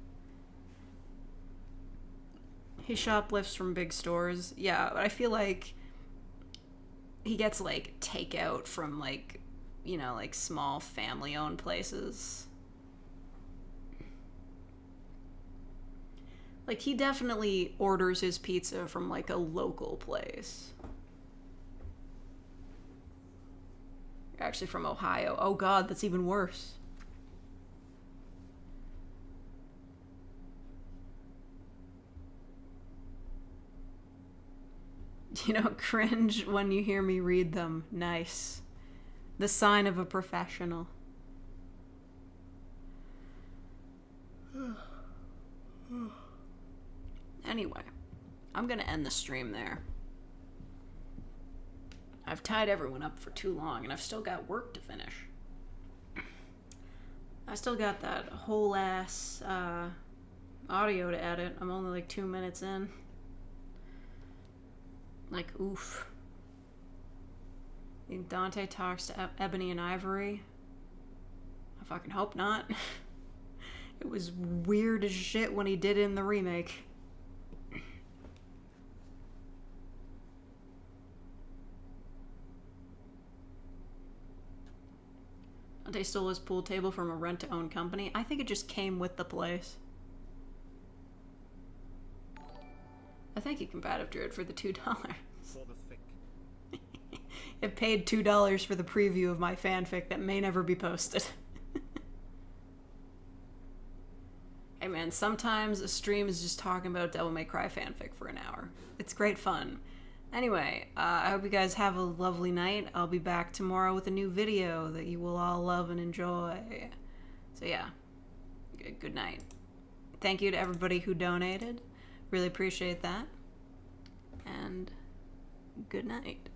He shoplifts from big stores. Yeah, but I feel like he gets, like, takeout from, like, you know, like, small family-owned places. Like, he definitely orders his pizza from, like, a local place. You're actually from Ohio. Oh, God, that's even worse. You don't cringe when you hear me read them. Nice. The sign of a professional. Anyway, I'm gonna end the stream there. I've tied everyone up for too long, and I've still got work to finish. I still got that whole ass audio to edit. I'm only like 2 minutes in. Like, oof. Think Dante talks to Ebony and Ivory? I fucking hope not. It was weird as shit when he did it in the remake. Dante stole his pool table from a rent-to-own company. I think it just came with the place. Thank you, Combative Druid, for the $2. For the fic. It paid $2 for the preview of my fanfic that may never be posted. Hey man, sometimes a stream is just talking about Devil May Cry fanfic for an hour. It's great fun. Anyway, I hope you guys have a lovely night. I'll be back tomorrow with a new video that you will all love and enjoy. So yeah, good night. Thank you to everybody who donated. Really appreciate that. And good night.